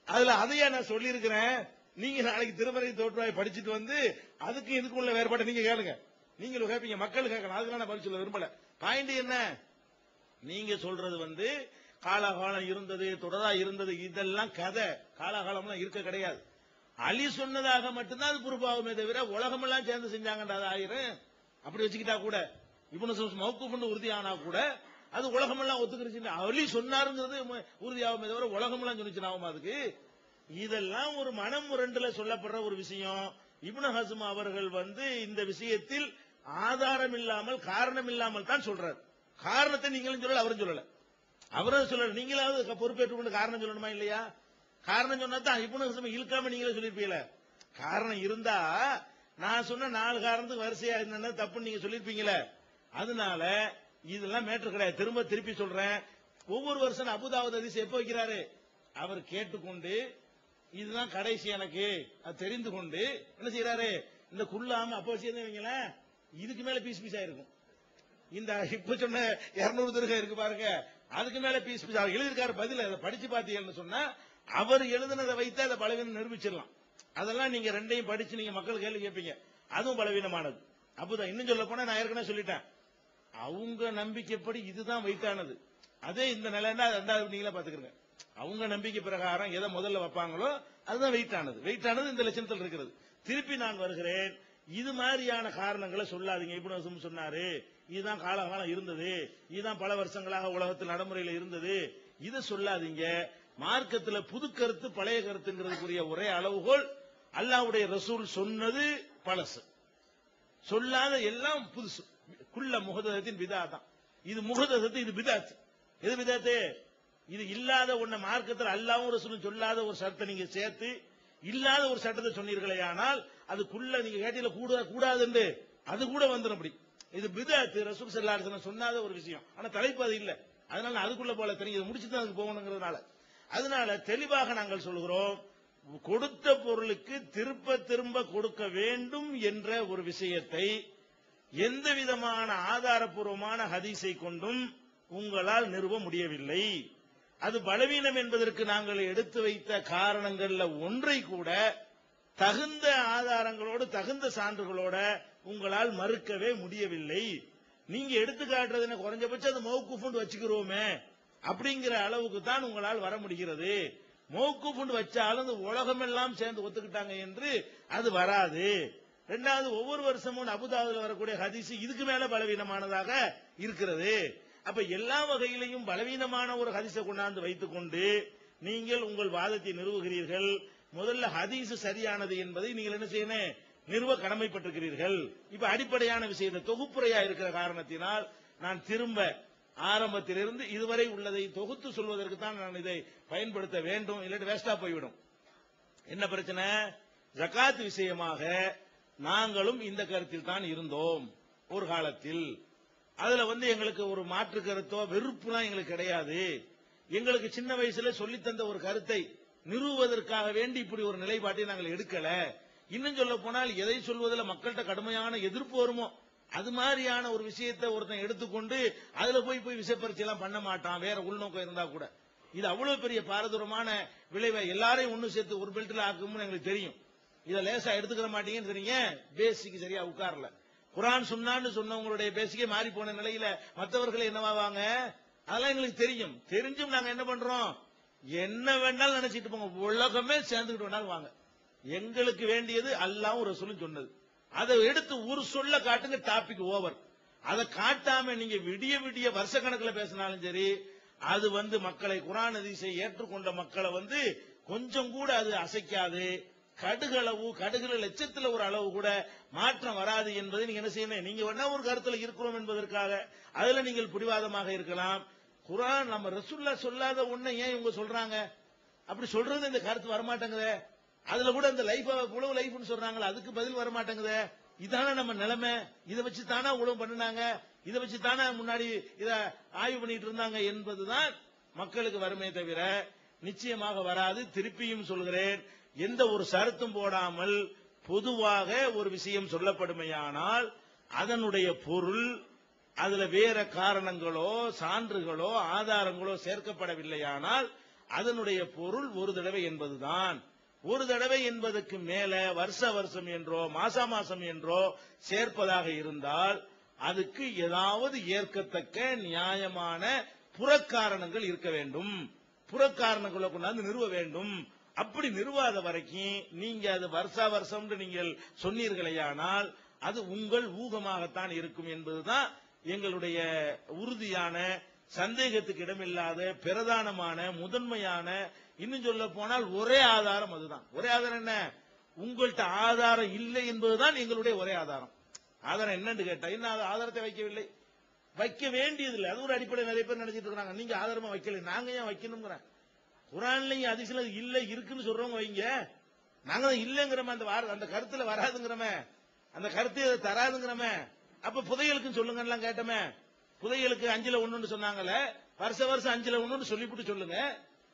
அதுல அதையா நான் சொல்லி இருக்கிறேன். நீங்க நாளைக்கு திருமறையின் தோற்றுவாய் படிச்சுட்டு அதுக்கு இதுக்குள்ள வேறுபாடு நீங்க கேளுங்க, நீங்களும் கேட்பீங்க, மக்கள் கேட்கலாம். அதுக்கு நான் பதில் சொல்ல விரும்பல. பாயிண்ட் என்ன, நீங்க சொல்றது காலாகாலம் இருந்தது, தொடரா இருந்தது, இதெல்லாம் கதை. காலாகாலம்லாம் இருக்க கிடையாது. அலி சொன்னதாக மட்டும்தான் அது பொறுப்பாகுமே தவிர உலகமெல்லாம் சேர்ந்து செஞ்சாங்கன்றா ஆயிரம். அப்படி வச்சுக்கிட்டா கூட இப்னு மௌகூஃப்னு உறுதியானா கூட அது உலகமெல்லாம் ஒத்துக்கிருச்சு. அலி சொன்னாருங்கிறது உறுதியாகுமே தவிர உலகமெல்லாம் சொன்னிச்சுனா அதுக்கு. இதெல்லாம் ஒரு மனம் முரண்டுல சொல்லப்படுற ஒரு விஷயம். இப்னு ஹஸ்ம் அவர்கள் இந்த விஷயத்தில் ஆதாரம் இல்லாமல் காரணம் இல்லாமல் தான் சொல்றாரு. காரணத்தை நீங்களும் சொல்லல, அவரும் சொல்லல. அவரும் சொல்லல, நீங்களாவது பொறுப்பேற்றுக் கொண்டு காரணம் சொல்லணுமா இல்லையா? காரணம் சொன்னா தான் இப்னு ஹஸ்ம் இழுக்காம நீங்களே சொல்லிருப்பீங்கள. காரணம் இருந்தா நான் சொன்ன 4 காரணத்துக்கு வரிசையா என்ன தப்புன்னு நீங்க சொல்லிருப்பீங்களே. அதனால இதெல்லாம் மேட்டர் கிடையாது. திருப்பி சொல்றேன், ஒவ்வொரு வருஷம் அபூதாவுத் ஹதீஸ் எப்ப வைக்கிறாரு, அவர் கேட்டுக்கொண்டு இதுதான் கடைசி எனக்கு அது தெரிந்து கொண்டு என்ன செய்யறாரு, இந்த குள்ளாம அப்ப வச்சிருந்தீங்களா இதுக்கு மேல பீஸ் பீஸா இருக்கும். இந்த இப்ப சொன்ன 200 திருகம் இருக்கு பாருங்க, அதுக்கு மேல பீஸ் பீஸ் அவர் எழுதியிருக்காரு. பதில் அதை படிச்சு பாத்தீங்கன்னு சொன்னா அவர் எழுதுனதை வைத்து அதை பலவீனம் நிரூபிச்சிடலாம். அதெல்லாம் நீங்க ரெண்டையும் படிச்சு நீங்க மக்கள் கேள்வி கேட்பீங்க, அதுவும் பலவீனமானது. அப்பதான் இன்னும் சொல்ல போனா நான் ஏற்கனவே சொல்லிட்டேன், அவங்க நம்பிக்கைப்படி இதுதான் வெயிட்டானது. அதே இந்த நிலைன்னா 2வது நீங்களே பாத்துக்கிறீங்க. அவங்க நம்பிக்கை பிரகாரம் எதை முதல்ல வைப்பாங்களோ அதுதான் வெயிட்டானது இந்த லட்சணத்தில் இருக்கிறது. திருப்பி நான் வருகிறேன், இது மாதிரியான காரணங்களை சொல்லாதீங்க. இப்னு ஹஸ்ம் சொன்னாரு, இதுதான் காலகாலம் இருந்தது, இதுதான் பல வருஷங்களாக உலகத்தில் நடைமுறையில் இருந்தது, இதை சொல்லாதீங்க. மார்க்கத்தில் புது கருத்து பழைய கருத்துங்கிறதுக்குரிய ஒரே அளவுகோல் அல்லாஹ்வுடைய ரசூல் சொன்னது பழசு, சொல்லாத எல்லாம் புதுசு. குல்ல முஹதத்தின் பிதா தான். இது முஹதத்து, இது பிதாத். எது பிதாத்து? இது இல்லாத ஒன்ன மார்க்கத்தில் அல்லாஹ்வும் ரசூலும் சொல்லாத ஒரு சட்டத்தை நீங்க சேர்த்து இல்லாத ஒரு சட்டத்தை சொன்னீர்களே, ஆனால் அது குல்ல நீங்க கேட்டில கூடாது என்று அது கூட வந்துடும். அப்படி இது பிதாத், ரசூல் ஸல்லல்லாஹு அலைஹி வஸல்லம் சொன்னாத ஒரு விஷயம். ஆனா தலைப்பு அது இல்ல. அதனால அதுக்குள்ள போல தெரியும், முடிச்சுட்டு தான் அதுக்கு போகணுங்கிறதுனால. அதனால தெளிவாக நாங்கள் சொல்கிறோம், கொடுத்த பொருளுக்கு திரும்ப திரும்ப கொடுக்க வேண்டும் என்ற ஒரு விஷயத்தை எந்த விதமான ஆதாரபூர்வமான ஹதீஸை கொண்டும் உங்களால் நிறுவ முடியவில்லை. அது பலவீனம் என்பதற்கு நாங்கள் எடுத்து வைத்த காரணங்கள்ல ஒன்றை கூட தகுந்த ஆதாரங்களோடு தகுந்த சான்றுகளோட உங்களால் மறுக்கவே முடியவில்லை. நீங்க எடுத்து காட்டுறது குறைஞ்சபட்சம் அது மௌகூஃப்னு வச்சுக்கிறோமே அப்படிங்கிற அளவுக்கு தான் உங்களால் வர முடிகிறது. மௌகூஃப்னு வச்சாலும் இந்த உலகமெல்லாம் சேர்ந்து ஒத்துக்கிட்டாங்க என்று அது வராது. இரண்டாவது, ஒவ்வொரு வருஷமும் அபுதாபுல வரக்கூடிய ஹதீஸ் இதுக்கு மேல பலவீனமானதாக இருக்கிறது. அப்ப எல்லா வகையிலையும் பலவீனமான ஒரு ஹதீஸை கொண்டாந்து வைத்துக் கொண்டு நீங்கள் உங்கள் வாதத்தை நிறுவுகிறீர்கள். முதல்ல ஹதீஸ் சரியானது என்பதை நீங்கள் என்ன செய்யணும், நிறுவ கடமைப்பட்டிருக்கிறீர்கள். இப்ப அடிப்படையான விஷயத்தை தொகுப்புரையா இருக்கிற காரணத்தினால் நான் திரும்ப ஆரம்பத்திலிருந்து இதுவரை உள்ளதை தொகுத்து சொல்வதற்கு தான் நான் இதை பயன்படுத்த வேண்டும், இல்லாட்டி வேஸ்டா போய்விடும். என்ன பிரச்சனை? ஜகாத் விஷயமாக நாங்களும் இந்த கருத்தில் தான் இருந்தோம் ஒரு காலத்தில். அதுல எங்களுக்கு ஒரு மாற்று கருத்தோ வெறுப்புலாம் எங்களுக்கு கிடையாது. எங்களுக்கு சின்ன வயசுல சொல்லித்தந்த ஒரு கருத்தை நிறுவுவதற்காக வேண்டி இப்படி ஒரு நிலைப்பாட்டை நாங்கள் எடுக்கல. இன்னும் சொல்ல போனால் எதை சொல்வதில் மக்கள்கிட்ட கடுமையான எதிர்ப்பு வருமோ அது மாதிரியான ஒரு விஷயத்தை ஒருத்தன் எடுத்துக்கொண்டு அதுல போய் விசைப்பரிச்சை எல்லாம் பண்ண மாட்டான், வேற உள்நோக்கம் இருந்தா கூட. இது அவ்வளவு பெரிய பாரதூரமான விளைவை எல்லாரையும் ஒண்ணு சேர்த்து ஒரு பெல்ட்ல ஆக்கும்னு எங்களுக்கு தெரியும். இதை லேசா எடுத்துக்கிற மாட்டீங்கன்னு தெரியுங்க. பேசிக் சரியா உட்காரல. குர்ஆன் சுன்னான்னு சொன்னவங்களுடைய பேசிக்கே மாறி போன நிலையில மற்றவர்கள் என்னவாவாங்க அதெல்லாம் எங்களுக்கு தெரியும். தெரிஞ்சும் நாங்க என்ன பண்றோம், என்ன வேணாலும் நினைச்சிட்டு போங்க, உலகமே சேர்ந்துக்கிட்டு வேணாலும் வாங்க, எங்களுக்கு வேண்டியது அல்லாஹ்வும் ரசூலும் சொன்னது. அதை எடுத்து ஒரு சொல்ல காட்டுங்க, டாபிக் ஓவர். அதை காட்டாம நீங்க விடிய விடிய வருஷ கணக்கில் பேசினாலும் சரி, அது மக்களை குர்ஆன் ஹதீஸை ஏற்றுக்கொண்ட மக்களை கொஞ்சம் கூட அது அசைக்காது. கடுகுல லட்சத்துல ஒரு அளவு கூட மாற்றம் வராது என்பதை நீங்க என்ன செய்யணும், நீங்க வேணா ஒரு கருத்துல இருக்கிறோம் என்பதற்காக அதுல நீங்கள் பிடிவாதமாக இருக்கலாம். குர்ஆன் நம்ம ரசூலுல்லாஹ் சொல்லாத ஒண்ணை ஏன் இவங்க சொல்றாங்க, அப்படி சொல்றது இந்த கருத்து வரமாட்டேங்குதே. அதுல கூட இந்த லைஃப் உழவு லைஃப்னு சொல்றாங்களா, அதுக்கு பதில் வரமாட்டேங்குதே. இதான நம்ம நிலைமை, இதை வச்சு தானே உழவு பண்ணினாங்க, இதை வச்சு தானே முன்னாடி இத ஆய்வு பண்ணிட்டு இருந்தாங்க என்பதுதான் மக்களுக்கு வருமே தவிர நிச்சயமாக வராது. திருப்பியும் சொல்கிறேன், எந்த ஒரு சரத்தும் போடாமல் பொதுவாக ஒரு விஷயம் சொல்லப்படுமையானால் அதனுடைய பொருள் அதுல வேற காரணங்களோ சான்றுகளோ ஆதாரங்களோ சேர்க்கப்படவில்லையானால் அதனுடைய பொருள் ஒரு தடவை என்பதுதான். ஒரு தடவை என்பதற்கு மேல வருஷம் என்றோ மாசம் என்றோ சேர்ப்பதாக இருந்தால் அதுக்கு ஏதாவது ஏற்கத்தக்க நியாயமான புறக்காரணங்கள் இருக்க வேண்டும், புறக்காரணங்களை கொண்டாந்து நிறுவ வேண்டும். அப்படி நிறுவாத வரைக்கும் நீங்க அது வருஷம் நீங்கள் சொன்னீர்களேயானால் அது உங்கள் ஊகமாகத்தான் இருக்கும் என்பதுதான் எங்களுடைய உறுதியான, சந்தேகத்துக்கு இடமில்லாத, பிரதானமான, முதன்மையான, இன்னும் சொல்ல போனால் ஒரே ஆதாரம் அதுதான். ஒரே ஆதாரம் என்ன, உங்கள்கிட்ட ஆதாரம் இல்லை என்பதுதான் எங்களுடைய ஒரே ஆதாரம். ஆதாரம் என்னன்னு கேட்டா, இன்னும் ஆதாரத்தை வைக்கவில்லை, வைக்க வேண்டியதில்லை. அது ஒரு அடிப்படை நிறைய பேர் நினைச்சிட்டு இருக்காங்க, நீங்க ஆதாரமா வைக்கல, நாங்க ஏன் வைக்கணுங்கிற. குர்ஆன்லயும் ஹதீஸ்ல இல்ல இருக்குன்னு சொல்றவங்க வைங்க, நாங்க தான் இல்லங்கிறோமே, அந்த கருத்துல வராதுங்கிறோமே, அந்த கருத்து தராதுங்கிறோமே. அப்ப புதையலுக்கு சொல்லுங்க கேட்டோமே, புதையலுக்கு 5ல் 1 சொன்னாங்கல்ல, வருஷம் 5ல் 1 சொல்லிவிட்டு சொல்லுங்க.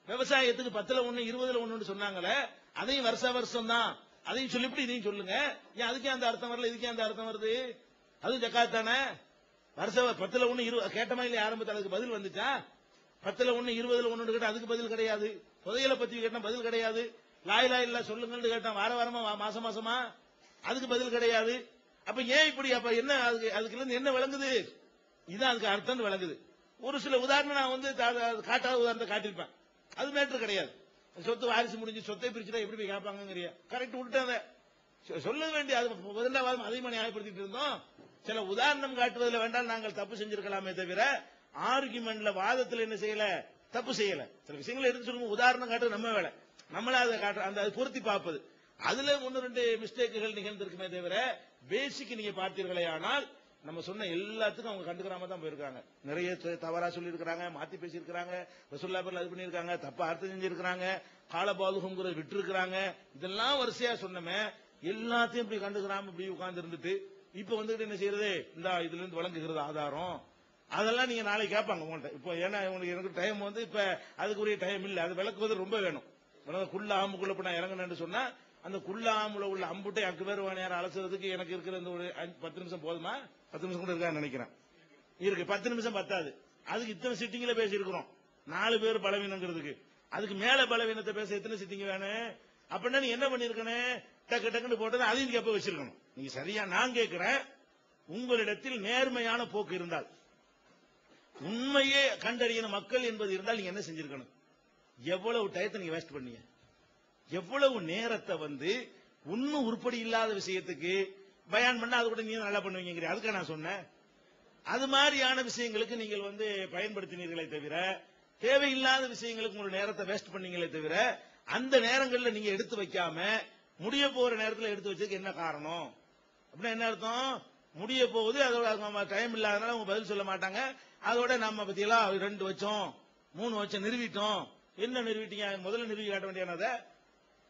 விவசாயத்துக்கு 10ல் 1 20ல் 1 சொன்னாங்கல்ல, அதையும் வருஷம் தான், அதையும் சொல்லிவிட்டு இதையும் சொல்லுங்க. ஏன் அதுக்கே அந்த அர்த்தம் வரல, இதுக்கே அந்த அர்த்தம் வருது? அதுவும் ஜகாத் தானே. வருஷம் 10ல் 1 கேட்டமா இல்ல, ஆரம்பத்தில் அதுக்கு பதில் வந்துச்சா? 10ல் 1 20ல் 1 கேட்டா அதுக்கு பதில் கிடையாது. புதையலை பத்தி கேட்டா பதில் கிடையாது. லா இலாஹ இல்லல்லாஹ் சொல்லுங்கன்னு கேட்டா வாரமா மாசமா அதுக்கு பதில் கிடையாது. அப்ப ஏன் இப்படி, அப்ப என்ன அதுக்கு என்ன விளங்குது? இதான் அதுக்கு அர்த்தம் விளங்குது. ஒரு சில உதாரணம் நான் காட்டாத உதாரணத்தை காட்டியிருப்பேன், அது மேட்டர் கிடையாது. சொத்து வாரிசு முடிஞ்சு சொத்தை பிரிச்சுட்டா எப்படி போய் கேட்பாங்க, கரெக்ட் விட்டாங்க. சொல்ல வேண்டிய அது முதலாவது அதிகமாக நியாயப்படுத்திட்டு இருந்தோம். சில உதாரணம் காட்டுவதில் வேண்டாம் நாங்கள் தப்பு செஞ்சிருக்கலாமே தவிர ஆர்குமெண்ட்ல வாதத்தில் என்ன செய்யல, தப்பு செய்யல. சில விஷயங்களை எடுத்து சொல்லுங்க, உதாரணம் காட்டு நம்ம வேலை, நம்மளா அதை காட்டுற அந்த பொருத்தி பார்ப்பது, அதுல 1-2 மிஸ்டேக்குகள் நிகழ்ந்திருக்குமே தவிர பேசிக் நீங்க பார்த்தீர்களே ஆனால் நம்ம சொன்ன எல்லாத்துக்கும் அவங்க கண்டுக்கிறாம தான் போயிருக்காங்க. நிறைய தவறா சொல்லி இருக்காங்க, மாத்தி பேசி இருக்காங்க, ரசூலுல்லாஹ் பேர்ல அது பண்ணிருக்காங்க, தப்பா அர்த்தம் செஞ்சிருக்காங்க, காலபாதுகம்ங்கிறத விட்டு இருக்காங்க. இதெல்லாம் வரிசையா சொன்னமே, எல்லாத்தையும் இப்படி கண்டுக்கிறாம இப்படி உட்கார்ந்து இருந்துட்டு இப்ப வந்துட்டு என்ன செய்யறது, இந்த இதுல இருந்து வழங்குகிறது ஆதாரம், அதெல்லாம் நீங்க நாளைக்கு கேட்பாங்க உங்கள்ட்ட. இப்போ ஏன்னா எனக்கு டைம் வந்து இப்ப அதுக்குரிய டைம் இல்ல, அது விளக்குவது ரொம்ப வேணும். குள்ள ஆம்புக்குள்ள இப்ப நான் இறங்கணும்னு சொன்னா அந்த குள்ள ஆம்புல உள்ள அம்புட்டை அக்கு பேர் நேரம் அலசுறதுக்கு எனக்கு இருக்கிற இந்த ஒரு 10 நிமிஷம் போதுமா? 10 நிமிஷம் கூட இருக்கான்னு நினைக்கிறேன். இருக்கு 10 நிமிஷம் பத்தாது. அதுக்கு இத்தனை சிட்டிங்ல பேசி இருக்கிறோம் 4 பேர் பலவீனங்கிறதுக்கு. அதுக்கு மேல பலவீனத்தை பேச எத்தனை சிட்டிங் வேணும்? அப்படின்னா நீ என்ன பண்ணிருக்கணும், டக்கு டக்குன்னு போட்டது அதையும் கேப்ப வச்சிருக்கணும். நீங்க சரியா, நான் கேட்கிறேன், உங்களிடத்தில் நேர்மையான போக்கு இருந்தால், உண்மையே கண்டறியணும் மக்கள் என்பது இருந்தால் நீங்க என்ன செஞ்சிருக்கணும்? எவ்வளவு டயத்தை நீங்க வேஸ்ட் பண்ணீங்க, எவ்வளவு நேரத்தை வந்து ஒன்னும் உருப்படி இல்லாத விஷயத்துக்கு பயான் பண்ண, அது கூட நீங்க நல்லா பண்ணுவீங்க. அதுக்கு நான் சொன்னேன், அது மாதிரியான விஷயங்களுக்கு நீங்கள் வந்து பயன்படுத்தினீர்களே தவிர, தேவையில்லாத விஷயங்களுக்கு உங்களோட நேரத்தை வேஸ்ட் பண்ணீங்களே தவிர, அந்த நேரங்கள்ல நீங்க எடுத்து வைக்காம முடிய போற நேரத்தில் எடுத்து வச்சதுக்கு என்ன காரணம்? அப்படின்னா என்ன அர்த்தம்? முடிய போகுது, அதோட டைம் இல்லாதனால அவங்க பதில் சொல்ல மாட்டாங்க. அதோட நம்ம பத்தியெல்லாம் 2 வச்சோம் 3 வச்சோம் நிறுவிட்டோம். என்ன நிறுவிட்டீங்க? முதல்ல நிறுவி காட்ட வேண்டியதை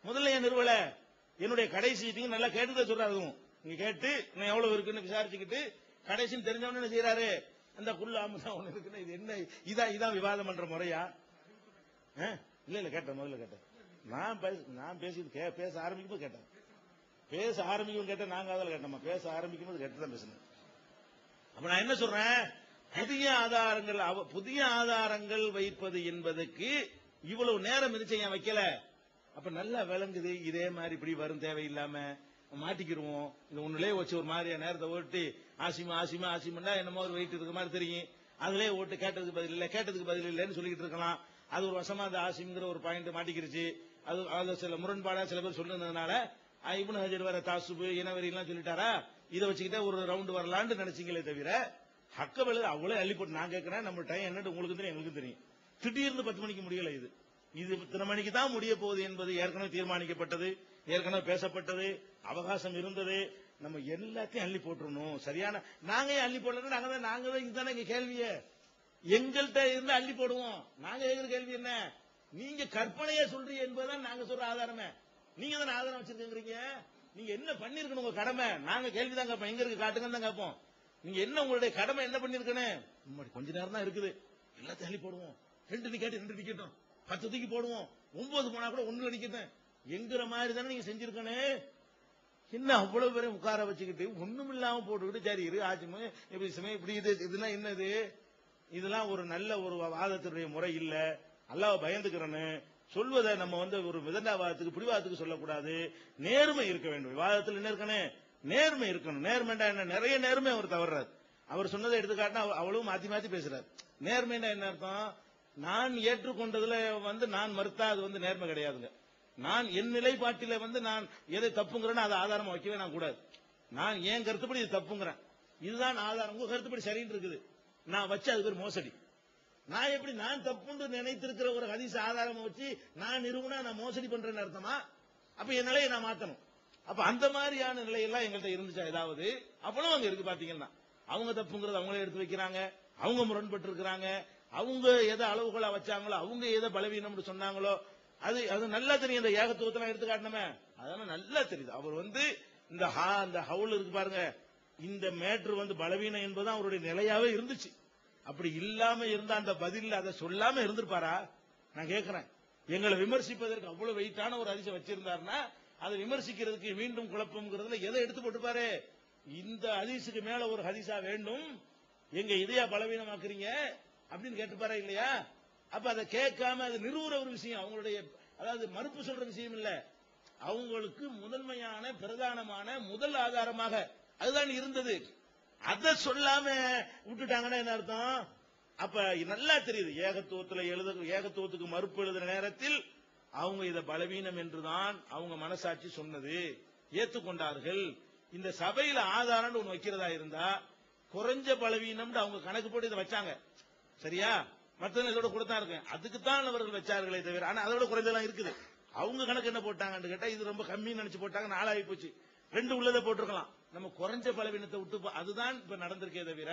முதல்ல ஏன் நிறுவல? என்னுடைய கடைசி சீட்டிங் நல்லா கேட்டுதான் சொல்றாரு. நீங்க கேட்டு நான் எவ்வளவு இருக்குன்னு விசாரிச்சுக்கிட்டு கடைசின்னு தெரிஞ்சவன என்ன செய்யறாரு, அந்த குள்ளாம தான் ஒண்ணு இருக்குன்னு, இது என்ன இதான் விவாதம் பண்ற முறையா? இல்ல கேட்டேன், முதல்ல கேட்டேன். நான் பேச ஆரம்பிக்கும் போது கேட்டேன், பேச ஆரம்பிக்கும் கேட்டேன், நாங்க அதில் கேட்டோமா? பேச ஆரம்பிக்கும் போது கேட்டுதான் பேசணும். அப்ப நான் என்ன சொல்றேன், புதிய ஆதாரங்கள் வைப்பது என்பதற்கு இவ்வளவு நேரம் இருந்துச்சு, ஏன் வைக்கல? அப்ப நல்லா விளங்குது, இதே மாதிரி இப்படி வரும், தேவையில்லாம மாட்டிக்கிருவோம். இந்த ஒண்ணுலயே வச்சு ஒரு மாதிரியா நேரத்தை ஓட்டி ஆசிமா என்னமோ ஒரு வெயிட் இருக்க மாதிரி தெரியும். அதுலயே ஓட்டு கேட்டதுக்கு பதில் இல்லைன்னு சொல்லிட்டு இருக்கலாம். அது ஒரு வருஷமா அந்த ஆசிம்ங்கிற ஒரு பாயிண்ட் மாட்டிக்கிருச்சு. அது சில முரண்பாடா சில பேர் சொல்லுனதுனால இப்னு ஹஜர் வர தாசுபு இனவெறி எல்லாம் சொல்லிட்டாரா, இதை வச்சுக்கிட்டே ஒரு ரவுண்ட் வரலான்னு நினைச்சீங்களே தவிர, ஹக்கபல அவ்வளவு அள்ளி போட்டு. நான் கேட்கிறேன், நம்ம டைம் என்னட்டு உங்களுக்கு தெரியும், எங்களுக்கு தெரியும். திடீர்னு 10 மணிக்கு முடியல, இது இத்தனை மணிக்கு தான் முடிய போகுது என்பது ஏற்கனவே தீர்மானிக்கப்பட்டது, ஏற்கனவே பேசப்பட்டது, அவகாசம் இருந்தது. நம்ம எல்லாத்தையும் அள்ளி போட்டுறணும். சரியான நாங்க அள்ளி போடல, நாங்க தான் இதுதானே எங்க கேள்வியே. எங்கள்கிட்ட இருந்து அள்ளி போடுவோம். நாங்க கேட்கிற கேள்வி என்ன, நீங்க கற்பனையே சொல்றீங்க என்பதுதான் நாங்க சொல்ற ஆதாரமே. நீங்க தானே ஆதாரம் வச்சிருக்கீங்க. நீங்க என்ன பண்ணிருக்கணும், உங்க கடமை. நாங்க கேள்விதான் கேட்போம், எங்க இருக்கு காட்டுங்கன்னு தான் கேட்போம். நீங்க என்ன உங்களுடைய கடமை என்ன பண்ணிருக்கணும்? கொஞ்ச நேரம் தான் இருக்குது, எல்லாத்தையும் அள்ளி போடுவோம். 2 நிக்கட்டும் 2 நிக்கட்டும், 10 தூக்கி போடுவோம், 9 போனா கூட 1 அடிக்கட்டும் என்கிற மாதிரி தானே நீங்க செஞ்சிருக்கணும். என்ன அவ்வளவு பேரும் உட்கார வச்சுக்கிட்டு ஒண்ணும் இல்லாம போட்டுக்கிட்டு சரி இரு ஆச்சுமே இப்படி இதுனா என்னது? இதெல்லாம் ஒரு நல்ல ஒரு வாதத்தினுடைய முறை இல்ல. அல்லாஹ் பயந்துக்கிறேன்னு சொல்வதை நம்ம வந்து ஒரு விதண்டாவாதத்துக்கு பிடிவாதத்துக்கு சொல்லக்கூடாது. நேர்மை இருக்க வேண்டும். விவாதத்தில் என்ன இருக்கணும்? நேர்மை இருக்கணும். நேர்மைண்டா என்ன? நிறைய நேர்மை அவர் தவறாரு. அவர் சொன்னதை எடுத்துக்காட்டினா அவ்வளவு மாத்தி மாத்தி பேசுறாரு. நேர்மைண்டா என்ன அர்த்தம்? நான் ஏற்றுக்கொண்டதுல வந்து நான் மறுத்தா அது வந்து நேர்மை கிடையாதுங்க. நான் என் நிலைப்பாட்டில வந்து நான் எதை தப்புங்கிறேன்னு அதை ஆதாரமா வைக்கவே நான் கூடாது. நான் ஏன் கருத்துப்படி இது தப்புங்கிறேன், இதுதான் ஆதாரம். உங்க கருத்துப்படி சரின்னு இருக்குது, நான் வச்சு அது பேர் மோசடி. நான் எப்படி நான் தப்புன்னு நினைத்திருக்கிற ஒரு ஹதீஸ் ஆதாரமா வச்சு நான் நிறுவனா நான் மோசடி பண்றேன்னு அர்த்தமா? அப்ப என் நிலையை நான் மாத்தணும். அப்ப அந்த மாதிரியான நிலையெல்லாம் எங்கள்கிட்ட இருந்துச்சா ஏதாவது? அவ்வளவு அங்க இருக்கு. பாத்தீங்கன்னா அவங்க தப்புங்கிறது அவங்களே எடுத்து வைக்கிறாங்க, அவங்க முரண்பட்டு இருக்கிறாங்க, அவங்க எதை அளவுகளா வச்சாங்களோ, அவங்க எதை பலவீனம் சொன்னாங்களோ, அது நல்லா தெரியும். இந்த ஏகத்துவத்தெல்லாம் எடுத்து காட்டணுமே, அதெல்லாம் நல்லா தெரியுது. அவர் வந்து இந்த ஹவுல் இருக்கு பாருங்க, இந்த மேட்ரு வந்து பலவீனம் என்பதுதான் அவருடைய நிலையாவே இருந்துச்சு. அப்படி இல்லாம இருந்த அந்த பதில் அதை சொல்லாம இருந்திருப்பாரா? நான் கேட்கிறேன். எங்களை விமர்சிப்பதற்கு அவ்வளவு வெயிட்டான ஒரு ஹதீஸை வச்சிருந்தாருன்னா அதை விமர்சிக்கிறதுக்கு மீண்டும் குழப்பம்ங்கிறதுல எதை எடுத்து போட்டுப்பாரு? இந்த ஹதீஸுக்கு மேல ஒரு ஹதீஸா வேண்டும், எங்க இதையா பலவீனமாக்குறீங்க அப்படின்னு கேட்டுப்பாரா இல்லையா? அப்ப அதை கேட்காம அது நிறுவுற ஒரு விஷயம், அவங்களுடைய அதாவது மறுப்பு சொல்ற விஷயம் இல்ல, அவங்களுக்கு முதன்மையான பிரதானமான முதல் ஆதாரமாக அதுதான் இருந்தது. அதை சொல்லாம விட்டுட்டாங்கன்னா என்ன அர்த்தம்? அப்ப நல்லா தெரியுது, ஏகத்துவத்துக்கு மறுப்பு எழுதுற நேரத்தில் அவங்க இதை பலவீனம் என்றுதான் அவங்க மனசாட்சி சொன்னது, ஏத்துக்கொண்டார்கள். இந்த சபையில ஆதாரம் ஒண்ணு வைக்கிறதா இருந்தா குறைஞ்ச பலவீனம் அவங்க கணக்கு போட்டு இதை வச்சாங்க. சரியா? மற்ற இதோட கொடுத்தா இருக்கு, அதுக்குத்தான் அவர்கள் வச்சார்களே தவிர, ஆனா அதோட குறைஞ்செல்லாம் இருக்குது. அவங்க கணக்கு என்ன போட்டாங்கன்னு கேட்டா இது ரொம்ப கம்மின்னு நினைச்சு போட்டாங்க, 4 ஆகி போச்சு. 2 உள்ளதை போட்டிருக்கலாம். நம்ம குறைஞ்ச பலவீனத்தை விட்டு அதுதான் இப்ப நடந்திருக்கே தவிர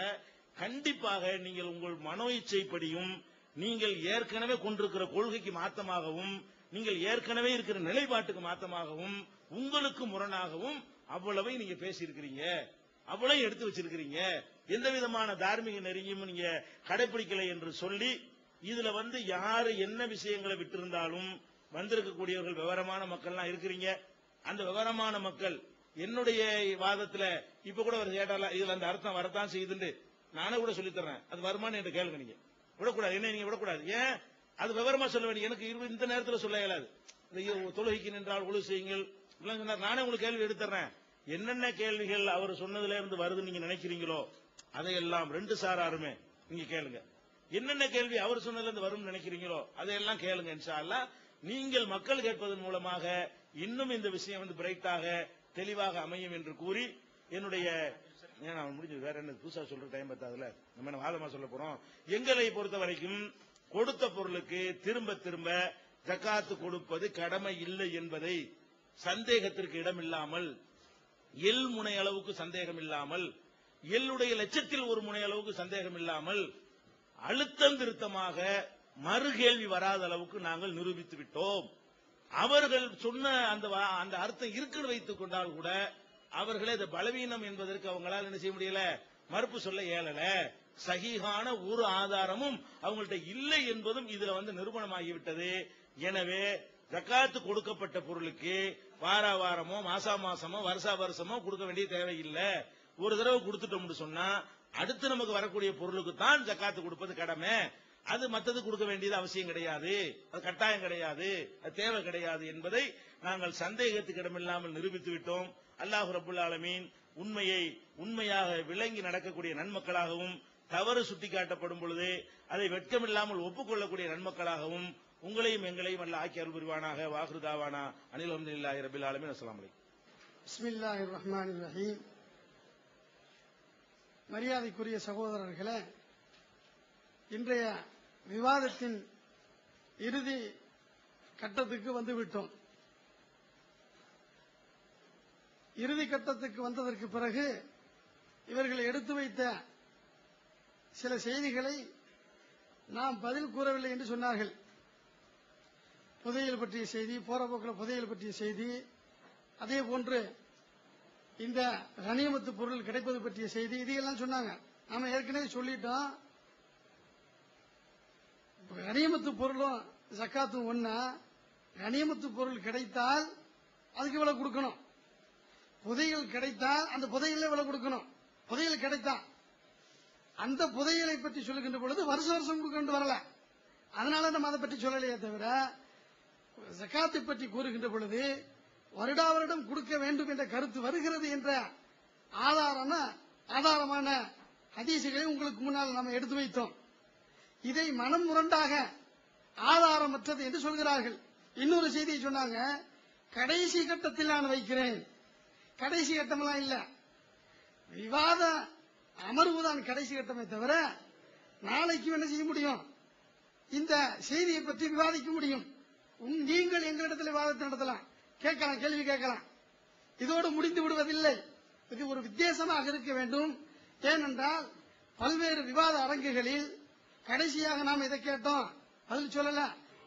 கண்டிப்பாக நீங்கள் உங்கள் மனோ இச்சைப்படியும் நீங்கள் ஏற்கனவே கொண்டிருக்கிற கொள்கைக்கு மாற்றமாகவும் நீங்கள் ஏற்கனவே இருக்கிற நிலைப்பாட்டுக்கு மாற்றமாகவும் உங்களுக்கு முரணாகவும் அவ்வளவை நீங்க பேசியிருக்கிறீங்க, அவ்வளவு எடுத்து வச்சிருக்கிறீங்க. எந்த விதமான தார்மீக நெறியும் நீங்க கடைபிடிக்கலை என்று சொல்லி இதுல யாரு என்ன விஷயங்களை விட்டிருந்தாலும் வந்திருக்கக்கூடியவர்கள் விவரமான மக்கள்லாம் இருக்கிறீங்க. அந்த விவரமான மக்கள் என்னுடைய வாதத்துல இப்ப கூட ஒரு கேட்டால இதுல அந்த அர்த்தம் வரத்தான் செய்யுதுன்னு நானே கூட சொல்லி தர்றேன். அது வருமானு என்று கேளுங்க. நீங்க விடக்கூடாது, என்ன நீங்க விடக்கூடாது. ஏன் அது விவரமா சொல்ல வேண்டிய எனக்கு இந்த நேரத்தில் சொல்ல இயலாது. தொழுகைக்கு நின்றால் ஒழு செய்யுங்கள் நானே உங்களுக்கு கேள்வி எடுத்துறேன். என்னென்ன கேள்விகள் அவர் சொன்னதுல இருந்து வருதுன்னு நீங்க நினைக்கிறீங்களோ அதையெல்லாம் ரெண்டு சாராருமே நீங்க கேளுங்க. என்னென்ன கேள்வி அவர் சொன்னதுல இருந்து வரும் நினைக்கிறீங்களோ அதையெல்லாம் கேளுங்க. இன்ஷா அல்லாஹ் நீங்கள் மக்கள் கேட்பதன் மூலமாக இன்னும் இந்த விஷயம் பிரைட்டாக தெளிவாக அமையும் என்று கூறி என்னுடைய முடிஞ்சது. வேற என்ன புதுசா சொல்ற டைம் பார்த்தாதுல நம்ம என்ன வாதமா சொல்ல போறோம். எங்களை பொறுத்த வரைக்கும் கொடுத்த பொருளுக்கு திரும்ப திரும்ப ஜக்காத்து கொடுப்பது கடமை இல்லை என்பதை சந்தேகத்திற்கு இடமில்லாமல், எல் முனை அளவுக்கு சந்தேகம் இல்லாமல், எல்லுடைய லட்சத்தில் ஒரு முனை அளவுக்கு சந்தேகம் இல்லாமல் அழுத்தம் திருத்தமாக மறுகேள்வி வராத அளவுக்கு நாங்கள் நிரூபித்து விட்டோம். அவர்கள் சொன்ன அந்த அர்த்தம் இருக்குன்னு வைத்துக் கொண்டால் கூட அவர்களே அது பலவீனம் என்பதற்கு அவங்களால் என்ன செய்ய முடியல, மறுப்பு சொல்ல இயலல. சஹீஹான ஒரு ஆதாரமும் அவங்கள்ட்ட இல்லை என்பதும் இதுல நிரூபணமாகிவிட்டது. எனவே ஜக்காத்து கொடுக்கப்பட்ட பொருளுக்கு வார வாரமோ மாசா மாசமோ வருஷா வருஷமோ கொடுக்க வேண்டிய தேவையில்லை. ஒரு தடவை கொடுத்துட்டோம்னு சொன்னா அடுத்து நமக்கு வரக்கூடிய பொருளுக்கு தான் ஜக்காத்து கொடுப்பது கடமை. அது மத்தது கொடுக்க வேண்டியது அவசியம் கிடையாது, அது கட்டாயம் கிடையாது, அது தேவை கிடையாது என்பதை நாங்கள் சந்தேகத்துக்கு இடமில்லாமல் நிரூபித்து விட்டோம். அல்லாஹ் ரப்புல் ஆலமீன் உண்மையை உண்மையாக விளங்கி நடக்கக்கூடிய நன்மக்களாகவும், தவறு சுட்டிக்காட்டப்படும் பொழுது அதை வெட்கமில்லாமல் ஒப்புக்கொள்ளக்கூடிய நன்மக்களாகவும் உங்களையும் எங்களையும் அல்ல ஆக்கி அருள் புரிவானாக. வாஹிரு தாவானா அனில் அல்ஹம்துலில்லாஹி ரப்பில் ஆலமீன். அஸ்ஸலாமு அலைக்கும். பிஸ்மில்லாஹிர் ரஹ்மானிர் ரஹீம். மரியாதைக்குரிய சகோதரர்களே, இன்றைய விவாதத்தின் இறுதி கட்டத்துக்கு வந்துவிட்டோம். இறுதி கட்டத்துக்கு வந்ததற்கு பிறகு இவர்கள் எடுத்து வைத்த சில செய்திகளை நாம் பதில் கூறவில்லை என்று சொன்னார்கள். புதையல் பற்றிய செய்தி, போற போக்கில் புதையல் பற்றிய செய்தி, அதே போன்று இந்த கனிமத்து பொருள் கிடைப்பது பற்றிய செய்தி, இதையெல்லாம் சொன்னாங்க. நாம ஏற்கனவே சொல்லிட்டோம். கனிமத்து பொருளும் ஜக்காத்தும் ஒன்னா. கனிமத்து பொருள் கிடைத்தால் அதுக்கு இவ்வளவு கொடுக்கணும். புதையல் கிடைத்தால் அந்த புதையல இவ்வளவு கொடுக்கணும். புதையல் கிடைத்தால் அந்த புதையலை பற்றி சொல்லுகின்ற பொழுது வருஷ வருஷம் கொடுக்க வரல. அதனால நம்ம அதை பற்றி சொல்லலையே தவிர, ஜக்காத்தை பற்றி கூறுகின்ற பொழுது வருடா வருடம் கொடுக்க வேண்டும் என்ற கருத்து வருகிறது என்ற ஆதாரமான ஹதீசுகளை உங்களுக்கு முன்னால் நாம் எடுத்து வைத்தோம். இதை மனம் முரண்டாக ஆதாரமற்றது என்று சொல்கிறார்கள். இன்னொரு செய்தியை சொன்னாங்க, கடைசி கட்டத்தில் நான் வைக்கிறேன். கடைசி கட்டமெல்லாம் இல்ல, விவாத அமர்வுதான் கடைசி கட்டமே தவிர நாளைக்கு என்ன செய்ய முடியும், இந்த செய்தியை பற்றி விவாதிக்க முடியும். நீங்கள் எங்களிடத்தில் விவாதத்தை நடத்தலாம், கேட்கலாம், கேள்வி கேட்கலாம். இதோடு முடிந்து விடுவதில்லை. இது ஒரு வித்தியாசமாக இருக்க வேண்டும். ஏனென்றால் பல்வேறு விவாத அரங்குகளில் கடைசியாக நாம் இதை கேட்டோம் பதில் சொல்லல,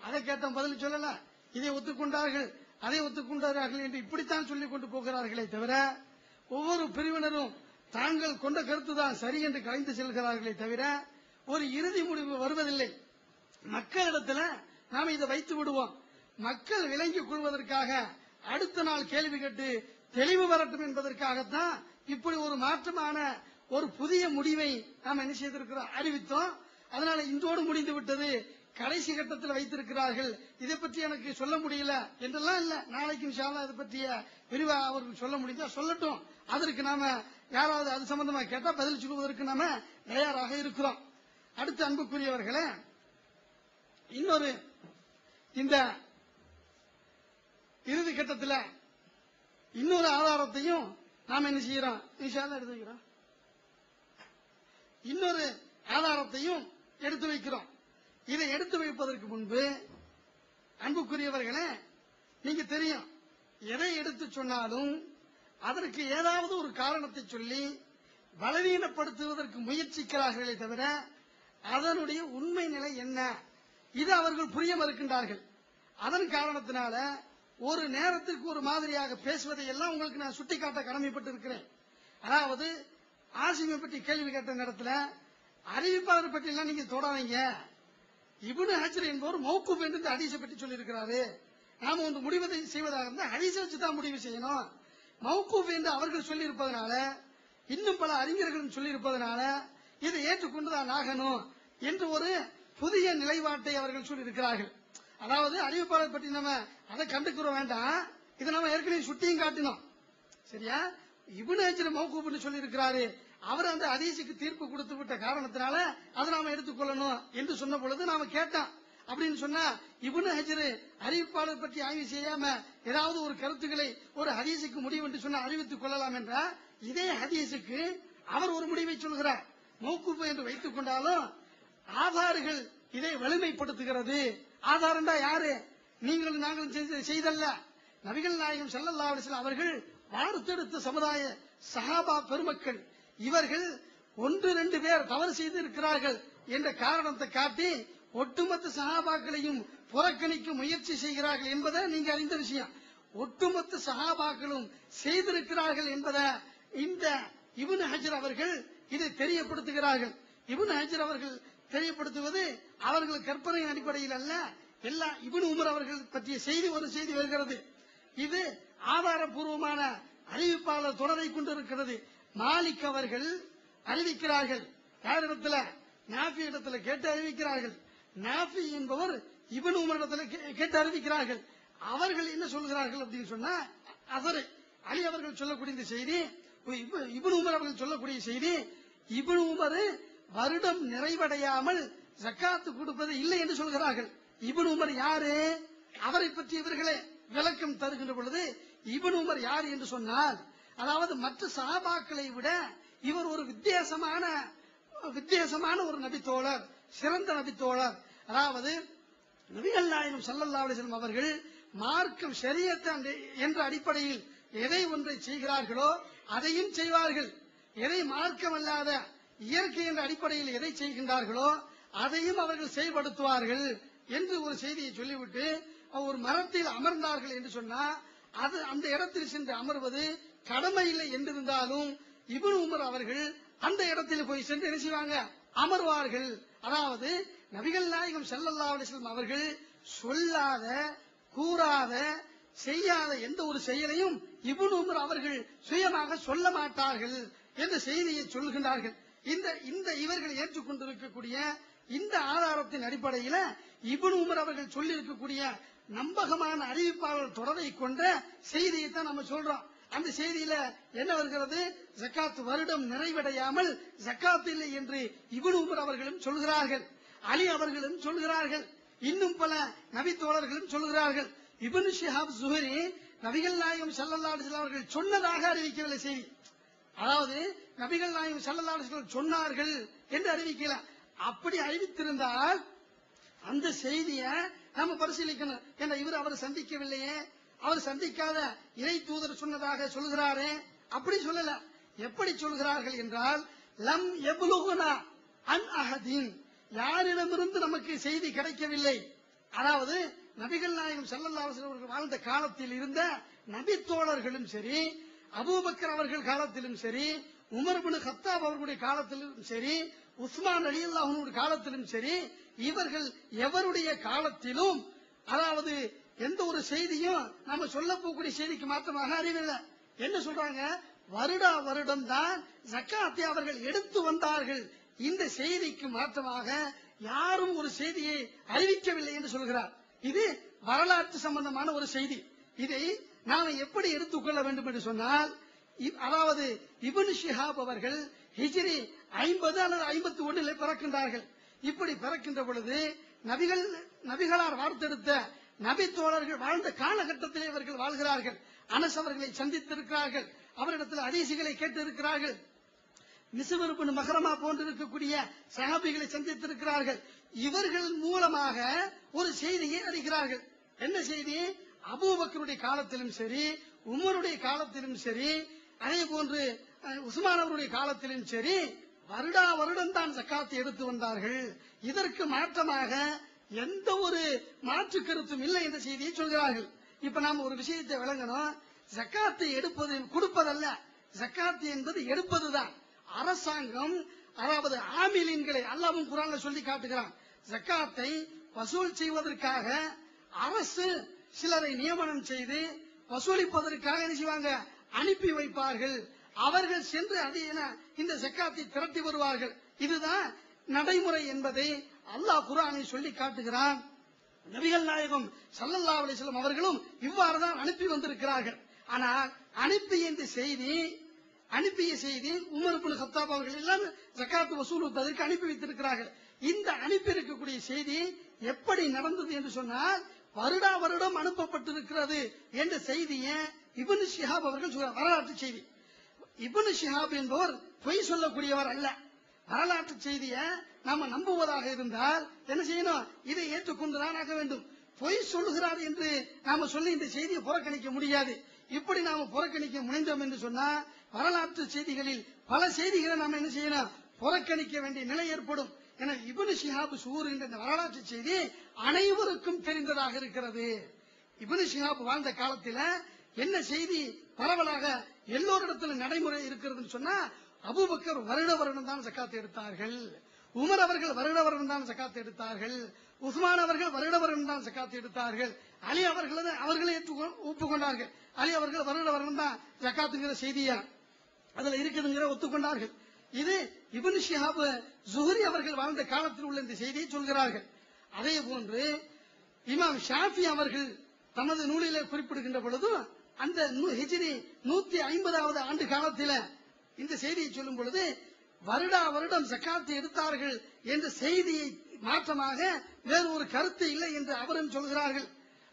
அதை கேட்டோம் பதில் சொல்லல, இதை ஒத்துக்கொண்டார்கள் அதை ஒத்துக்கொண்டார்கள் என்று இப்படித்தான் சொல்லிக் கொண்டு போகிறார்களே தவிர, ஒவ்வொரு பிரிவினரும் தாங்கள் கொண்ட கருத்துதான் சரி என்று கலைந்து செல்கிறார்களே தவிர ஒரு இறுதி முடிவு வருவதில்லை. மக்களிடத்தில் நாம் இதை வைத்து விடுவோம். மக்கள் விளங்கிக் கொள்வதற்காக அடுத்த நாள் கேள்வி கேட்டு தெளிவு வரட்டும் என்பதற்காகத்தான் இப்படி ஒரு மாற்றமான ஒரு புதிய முடிவை நாம் என்ன செய்திருக்கிறோம், அறிவித்தோம். அதனால இன்றோடு முடிந்து விட்டது, கடைசி கட்டத்தில் வைத்திருக்கிறார்கள், இதை பற்றி எனக்கு சொல்ல முடியல என்றெல்லாம் இல்ல. நாளைக்கு இன்ஷா அல்லாஹ் இதை பற்றிய விரிவாக அவருக்கு சொல்ல முடியுதா சொல்லட்டும். அதற்கு நாம யாராவது அது சம்பந்தமா கேட்டா பதில் சொல்வதற்கு நாம தயாராக இருக்கிறோம். அடுத்து அன்புக்குரியவர்களே, இன்னொரு இந்த இறுதி கட்டத்தில் இன்னொரு ஆதாரத்தையும் நாம் என்ன செய்யறோம், இன்ஷா அல்லாஹ் எடுத்து வைக்கிறோம். இன்னொரு ஆதாரத்தையும் எடுத்து வைக்கிறோம். இதை எடுத்து வைப்பதற்கு முன்பு அன்புக்குரியவர்களே, நீங்க தெரியும், எதை எடுத்து சொன்னாலும் அதற்கு ஏதாவது ஒரு காரணத்தை சொல்லி பலவீனப்படுத்துவதற்கு முயற்சிக்கிறார்களே தவிர அதனுடைய உண்மை நிலை என்ன இது அவர்கள் புரிய மறுக்கின்றார்கள். அதன் காரணத்தினால ஒரு நேரத்திற்கு ஒரு மாதிரியாக பேசுவதை எல்லாம் உங்களுக்கு நான் சுட்டிக்காட்ட கடமைப்பட்டு இருக்கிறேன். அதாவது ஆசிமை பற்றி கேள்வி கேட்ட நேரத்தில் அறிவிப்பாளர் பற்றி எல்லாம் நீங்க தொடாதீங்க. இப்னு ஹஜர் என்பவர் மௌகூப் என்று இந்த ஹதீஸை பற்றி சொல்லியிருக்கிறாரு. நாம ஒன்று முடிவை செய்வதாக இருந்தால் ஹதீஸை வச்சு தான் முடிவு செய்யணும். மௌகூப் என்று அவர்கள் சொல்லியிருப்பதனால இன்னும் பல அறிஞர்களும் சொல்லியிருப்பதனால இதை ஏற்றுக்கொண்டுதான் ஆகணும் என்று ஒரு புதிய நிலைப்பாட்டை அவர்கள் சொல்லியிருக்கிறார்கள். அதாவது அறிவிப்பாளர் பற்றி நம்ம அதை கண்டுக்கிற வேண்டாம், இதை நம்ம ஏற்கனவே சுட்டியும் காட்டினோம். சரியா? இப்னு ஹஜர் மௌகூப்னு சொல்லி இருக்கிறாரு, அவர் அந்த ஹதீஸுக்கு தீர்ப்பு கொடுத்து விட்ட காரணத்தினால அதை நாம எடுத்துக்கொள்ளணும் என்று சொன்ன பொழுது நாம கேட்டோம். அப்படின்னு சொன்னா இப்னு ஹஜர் அறிவிப்பாளர் பற்றி ஆய்வு செய்யாம ஏதாவது ஒரு கருத்துக்களை ஒரு ஹதீஸுக்கு முடிவு என்று சொன்ன அறிவித்துக் கொள்ளலாம் என்ற இதே ஹதீஸுக்கு அவர் ஒரு முடிவை சொல்கிறார். மௌகூப் என்று வைத்துக் கொண்டாலும் ஆதார்கள் இதை வலிமைப்படுத்துகிறது. ஆதாரம்டா யாரு? நீங்களும் நாங்களும் செய்தல்ல. நபிகள் நாயகம் ஸல்லல்லாஹு அலைஹி வஸல்லம் அவர்கள் வார்த்தெடுத்த சமுதாய சஹாபா பெருமக்கள் இவர்கள் 1-2 பேர் தவறு செய்து இருக்கிறார்கள் என்ற காரணத்தை காட்டி ஒட்டுமொத்த சஹாபாக்களையும் புறக்கணிக்க முயற்சி செய்கிறார்கள் என்பதை நீங்க அறிந்த விஷயம். ஒட்டுமொத்த சஹாபாக்களும் செய்திருக்கிறார்கள் என்பதை இந்த இப்னு ஹஜர் அவர்கள் இதை தெரியப்படுத்துகிறார்கள். இப்னு ஹஜர் அவர்கள் தெரியப்படுத்துவது அவர்கள் கற்பனையின் அடிப்படையில் அல்ல. எல்லா இப்னு உமர் அவர்கள் பற்றிய செய்தி ஒரு செய்தி வருகிறது. இது ஆதாரபூர்வமான அறிவிப்பாளர் தொடரை கொண்டிருக்கிறது. மாலிக் அவர்கள் அறிவிக்கிறார்கள். யாரிடத்துல? நாஃபி இடத்துல கேட்டு அறிவிக்கிறார்கள். நாஃபி என்பவர் இப்னு உமர் இடத்துல கேட்டு அறிவிக்கிறார்கள். அவர்கள் என்ன சொல்கிறார்கள் அப்படின்னு சொன்னா, அவர் அலி அவர்கள் சொல்லக்கூடிய இந்த செய்தி, இப்னு உமர் அவர்கள் சொல்லக்கூடிய செய்தி, இப்னு உமர் வருடம் நிறைவடையாமல் ஜக்காத்து கொடுப்பது இல்லை என்று சொல்கிறார்கள். இப்னு உமர் யாரு? அவரை பற்றி இவர்களே விளக்கம் தருகின்ற பொழுது இப்னு உமர் யார் என்று சொன்னால், அதாவது மற்ற சஹாபாக்களை விட இவர் ஒரு வித்தியாசமான ஒரு நபித்தோழர், சிறந்த நபித்தோழர். அதாவது நபிகள் நாயகம் ஸல்லல்லாஹு அலைஹி வஸல்லம் அவர்கள் மார்க்கம் ஷரியத் என்ற அடிப்படையில் எதை ஒன்றை செய்கிறார்களோ அதையும் செய்வார்கள். எதை மார்க்கம் அல்லாத இயற்கை என்ற அடிப்படையில் எதை செய்கின்றார்களோ அதையும் அவர்கள் செயல்படுத்துவார்கள் என்று ஒரு செய்தியை சொல்லிவிட்டு ஒரு மரத்தில் அமர்ந்தார்கள் என்று சொன்னா அது அந்த இடத்தில் சென்று அமர்வது கடமை இல்லை என்றிருந்தாலும் இப்னு உமர் அவர்கள் அந்த இடத்தில் போய் சென்று என்ன செய்வாங்க? அமர்வார்கள். அதாவது நபிகள் நாயகம் ஸல்லல்லாஹு அலைஹி வஸல்லம் அவர்கள் சொல்லாத, கூறாத, செய்யாத எந்த ஒரு செயலையும் இப்னு உமர் அவர்கள் சுயமாக சொல்ல மாட்டார்கள் என்ற செய்தியை சொல்கின்றார்கள். இந்த இவர்கள் ஏற்றுக்கொண்டிருக்கக்கூடிய இந்த ஆதாரத்தின் அடிப்படையில் இப்னு உமர் அவர்கள் சொல்லி இருக்கக்கூடிய நம்பகமான அறிவிப்பாளர் தொடரை கொண்ட செய்தியை தான் நம்ம சொல்றோம். அந்த செய்தியில என்ன வருகிறது? ஜக்காத் வருடம் நிறைவடையாமல் ஜக்காத் இல்லை என்று இப்னு உமர் அவர்களும் சொல்கிறார்கள், அலி அவர்களும் சொல்கிறார்கள், இன்னும் பல நபி தோழர்களும் சொல்கிறார்கள். இப்னு ஷிஹாப் ஸுஹரி நபிகள் நாயகம் ஸல்லல்லாஹு அலைஹி வஸல்லம் அவர்கள் சொன்னதாக அறிவிக்கவில்லை செய்தி. அதாவது நபிகள் நாயகம் ஸல்லல்லாஹு அலைஹி வஸல்லம் சொன்னார்கள் என்று அறிவிக்கல. அப்படி அறிவித்திருந்தால் அந்த செய்தியை நாம பரிசீலிக்கணும். ஏன்னா இவர் அவர் சந்திக்கவில்லையே, அவர் சந்திக்காத இறை தூதர் சொன்னதாக சொல்கிறாரே, அப்படி சொல்லல. எப்படி சொல்கிறார்கள் என்றால், லம் யப்லுகுனா அன் அஹதின், யாரிடமிருந்து நமக்கு செய்தி கிடைக்கவில்லை. அதாவது நபிகள் நாயகம் ஸல்லல்லாஹு அலைஹி வஸல்லம் வாழ்ந்த காலத்தில் இருந்த நபி தோழர்களும் சரி, அபூபக்கர் அவர்கள் காலத்திலும் சரி, உமர் இப்னு கத்தாப் அவர்களுடைய காலத்திலும் சரி, உஸ்மான் ரலியல்லாஹு அன்ஹு காலத்திலும் சரி, இவர்கள் எவருடைய காலத்திலும் அதாவது எந்த ஒரு செய்தியும் நம்ம சொல்ல போகக்கூடிய செய்திக்கு மாற்றமாக அறிவில்லை. என்ன சொல்றாங்க? வருடா வருடம் தான் ஜக்காத்தை அவர்கள் எடுத்து வந்தார்கள். இந்த செய்திக்கு மாற்றமாக யாரும் ஒரு செய்தியை அறிவிக்கவில்லை என்று சொல்கிறார். இது வரலாற்று சம்பந்தமான ஒரு செய்தி. இதை நாம எப்படி எடுத்துக்கொள்ள வேண்டும் என்று சொன்னால், அதாவது இப்னு ஷிஹாப் அவர்கள் ஹிஜ்ரி 50 அல்லது 51 பிறக்கின்றார்கள். இப்படி பிறக்கின்ற பொழுது நபிகளார் வார்த்தெடுத்த நபி தோழர்கள் வாழ்ந்த காலகட்டத்திலே இவர்கள் வாழ்கிறார்கள். அனஸ் அவர்களை சந்தித்திருக்கிறார்கள், அவரிடத்தில் ஹதீசுகளை கேட்டு இருக்கிறார்கள். மிஸ்வர் இப்னு மஹ்ரமா போன்று இருக்கக்கூடிய சஹாபிகளை சந்தித்திருக்கிறார்கள். இவர்கள் மூலமாக ஒரு செய்தியை அறிகிறார்கள். என்ன செய்தி? அபூபக்கருடைய காலத்திலும் சரி, உமருடைய காலத்திலும் சரி, அதே போன்று உஸ்மான் அவருடைய காலத்திலும் சரி, வருடா வருடம் தான் ஜக்காத்தை எடுத்து வந்தார்கள். இதற்கு மாற்றமாக எந்த ஒரு மாற்று கருத்தும் இல்லை என்ற செய்தியை சொல்கிறார்கள். இப்ப நாம் ஒரு விஷயத்தை விளங்கணும். ஜக்காத்தை எடுப்பது கொடுப்பதல்ல, ஜக்காத்து என்பது எடுப்பதுதான். அரசாங்கம், அதாவது ஆமிலீன்களை அல்லாஹ்வும் குர்ஆன்ல சொல்லி காட்டுகிறான். ஜக்காத்தை வசூல் செய்வதற்காக அரசு சிலரை நியமனம் செய்து வசூலிப்பதற்காக என்ன செய்வாங்க, அனுப்பி வைப்பார்கள். அவர்கள் சென்று அதை இந்த ஜக்காத்தை திரட்டி வருவார்கள். இதுதான் நடைமுறை என்பதை அல்லாஹ் குர்ஆனை சொல்லி காட்டுகிறான். நபிகள் நாயகம் ஸல்லல்லாஹு அலைஹி வஸல்லம் அவர்களும் இவ்வாறுதான் அனுப்பி வந்திருக்கிறார்கள். ஆனால் அனுப்பிய செய்தி உமர் இப்னு கத்தாப் அவர்கள் எல்லாம் ஜக்காத் வசூலிப்பதற்கு அனுப்பி வைத்திருக்கிறார்கள். இந்த அனுப்பி இருக்கக்கூடிய செய்தி எப்படி நடந்தது என்று சொன்னால், வருடா வருடம் அனுப்பப்பட்டிருக்கிறது என்ற செய்தியை இப்னு ஷிஹாப் அவர்கள் சொல்றார். வரலாற்று செய்தி. இப்னு ஷிஹாப் என்பவர் பொய் சொல்லக்கூடியவர் அல்ல. வரலாற்று செய்தியை நாம நம்புவதாக இருந்தால் என்ன செய்யணும், இதை ஏற்றுக்கொண்டுதான் ஆக வேண்டும். பொய் சொல்லுகிறார் என்று நாம சொல்லி இந்த செய்தியை புறக்கணிக்க முடியாது. இப்படி நாம புறக்கணிக்க முனைந்தோம் என்று சொன்னா வரலாற்று செய்திகளில் பல செய்திகளை நாம என்ன செய்யணும், புறக்கணிக்க வேண்டிய நிலை ஏற்படும். என இப்னு ஷிஹாப் ஸூர் என்ற இந்த வரலாற்று செய்தி அனைவருக்கும் தெரிந்ததாக இருக்கிறது. இப்னு ஷிஹாப் வாழ்ந்த காலத்தில் என்ன செய்தி பரவலாக எல்லோரிடத்திலும் நடைமுறை இருக்கிறதுன்னு சொன்னா, அபூபக்கர் வருட வருடம் தான் ஜக்காத் எடுத்தார்கள், உமர் அவர்கள் வருட வருடம் தான் ஜக்காத் எடுத்தார்கள், உஸ்மான் அவர்கள் வருட வருடம் தான் ஜக்காத் எடுத்தார்கள், அலி அவர்களை ஒப்புக்கொண்டார்கள். அலி அவர்கள் வருட வருடம் தான் ஜக்காத்துங்கிற செய்தியா அதுல இருக்குதுங்கிற ஒத்துக்கொண்டார்கள். இது இப்னு ஷிஹாப் ஸுஹ்ரி அவர்கள் வாழ்ந்த காலத்தில் உள்ள இந்த செய்தியை சொல்கிறார்கள். அதே போன்று இமாம் ஷாஃபி அவர்கள் தமது நூலிலே குறிப்பிடுகின்ற பொழுது அந்த ஹிஜ்ரி 150வது ஆண்டு காலத்தில் இந்த செய்தியை சொல்லும் பொழுது வருடா வருடம் ஜக்காத்து எடுத்தார்கள் என்ற செய்தியை மாற்றமாக வேறு ஒரு கருத்து இல்லை என்று அவரும் சொல்கிறார்கள்.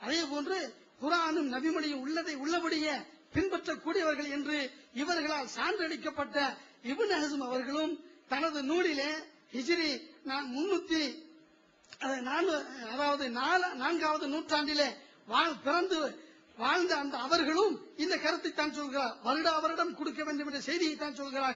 அதே போன்று குர்ஆனும் நபிமொழியும் உள்ளதை உள்ளபடியே பின்பற்றக்கூடியவர்கள் என்று இவர்களால் சான்றளிக்கப்பட்ட இப்னு ஹஸ்ம் அவர்களும் தனது நூலிலே ஹிஜ்ரி 4வது நூற்றாண்டிலே பிறந்து வாழ்ந்த அந்த அவர்களும் இந்த கருத்தை தான் சொல்கிறார். வருடா வருடம் கொடுக்க வேண்டும் என்ற செய்தியை தான் சொல்கிறார்.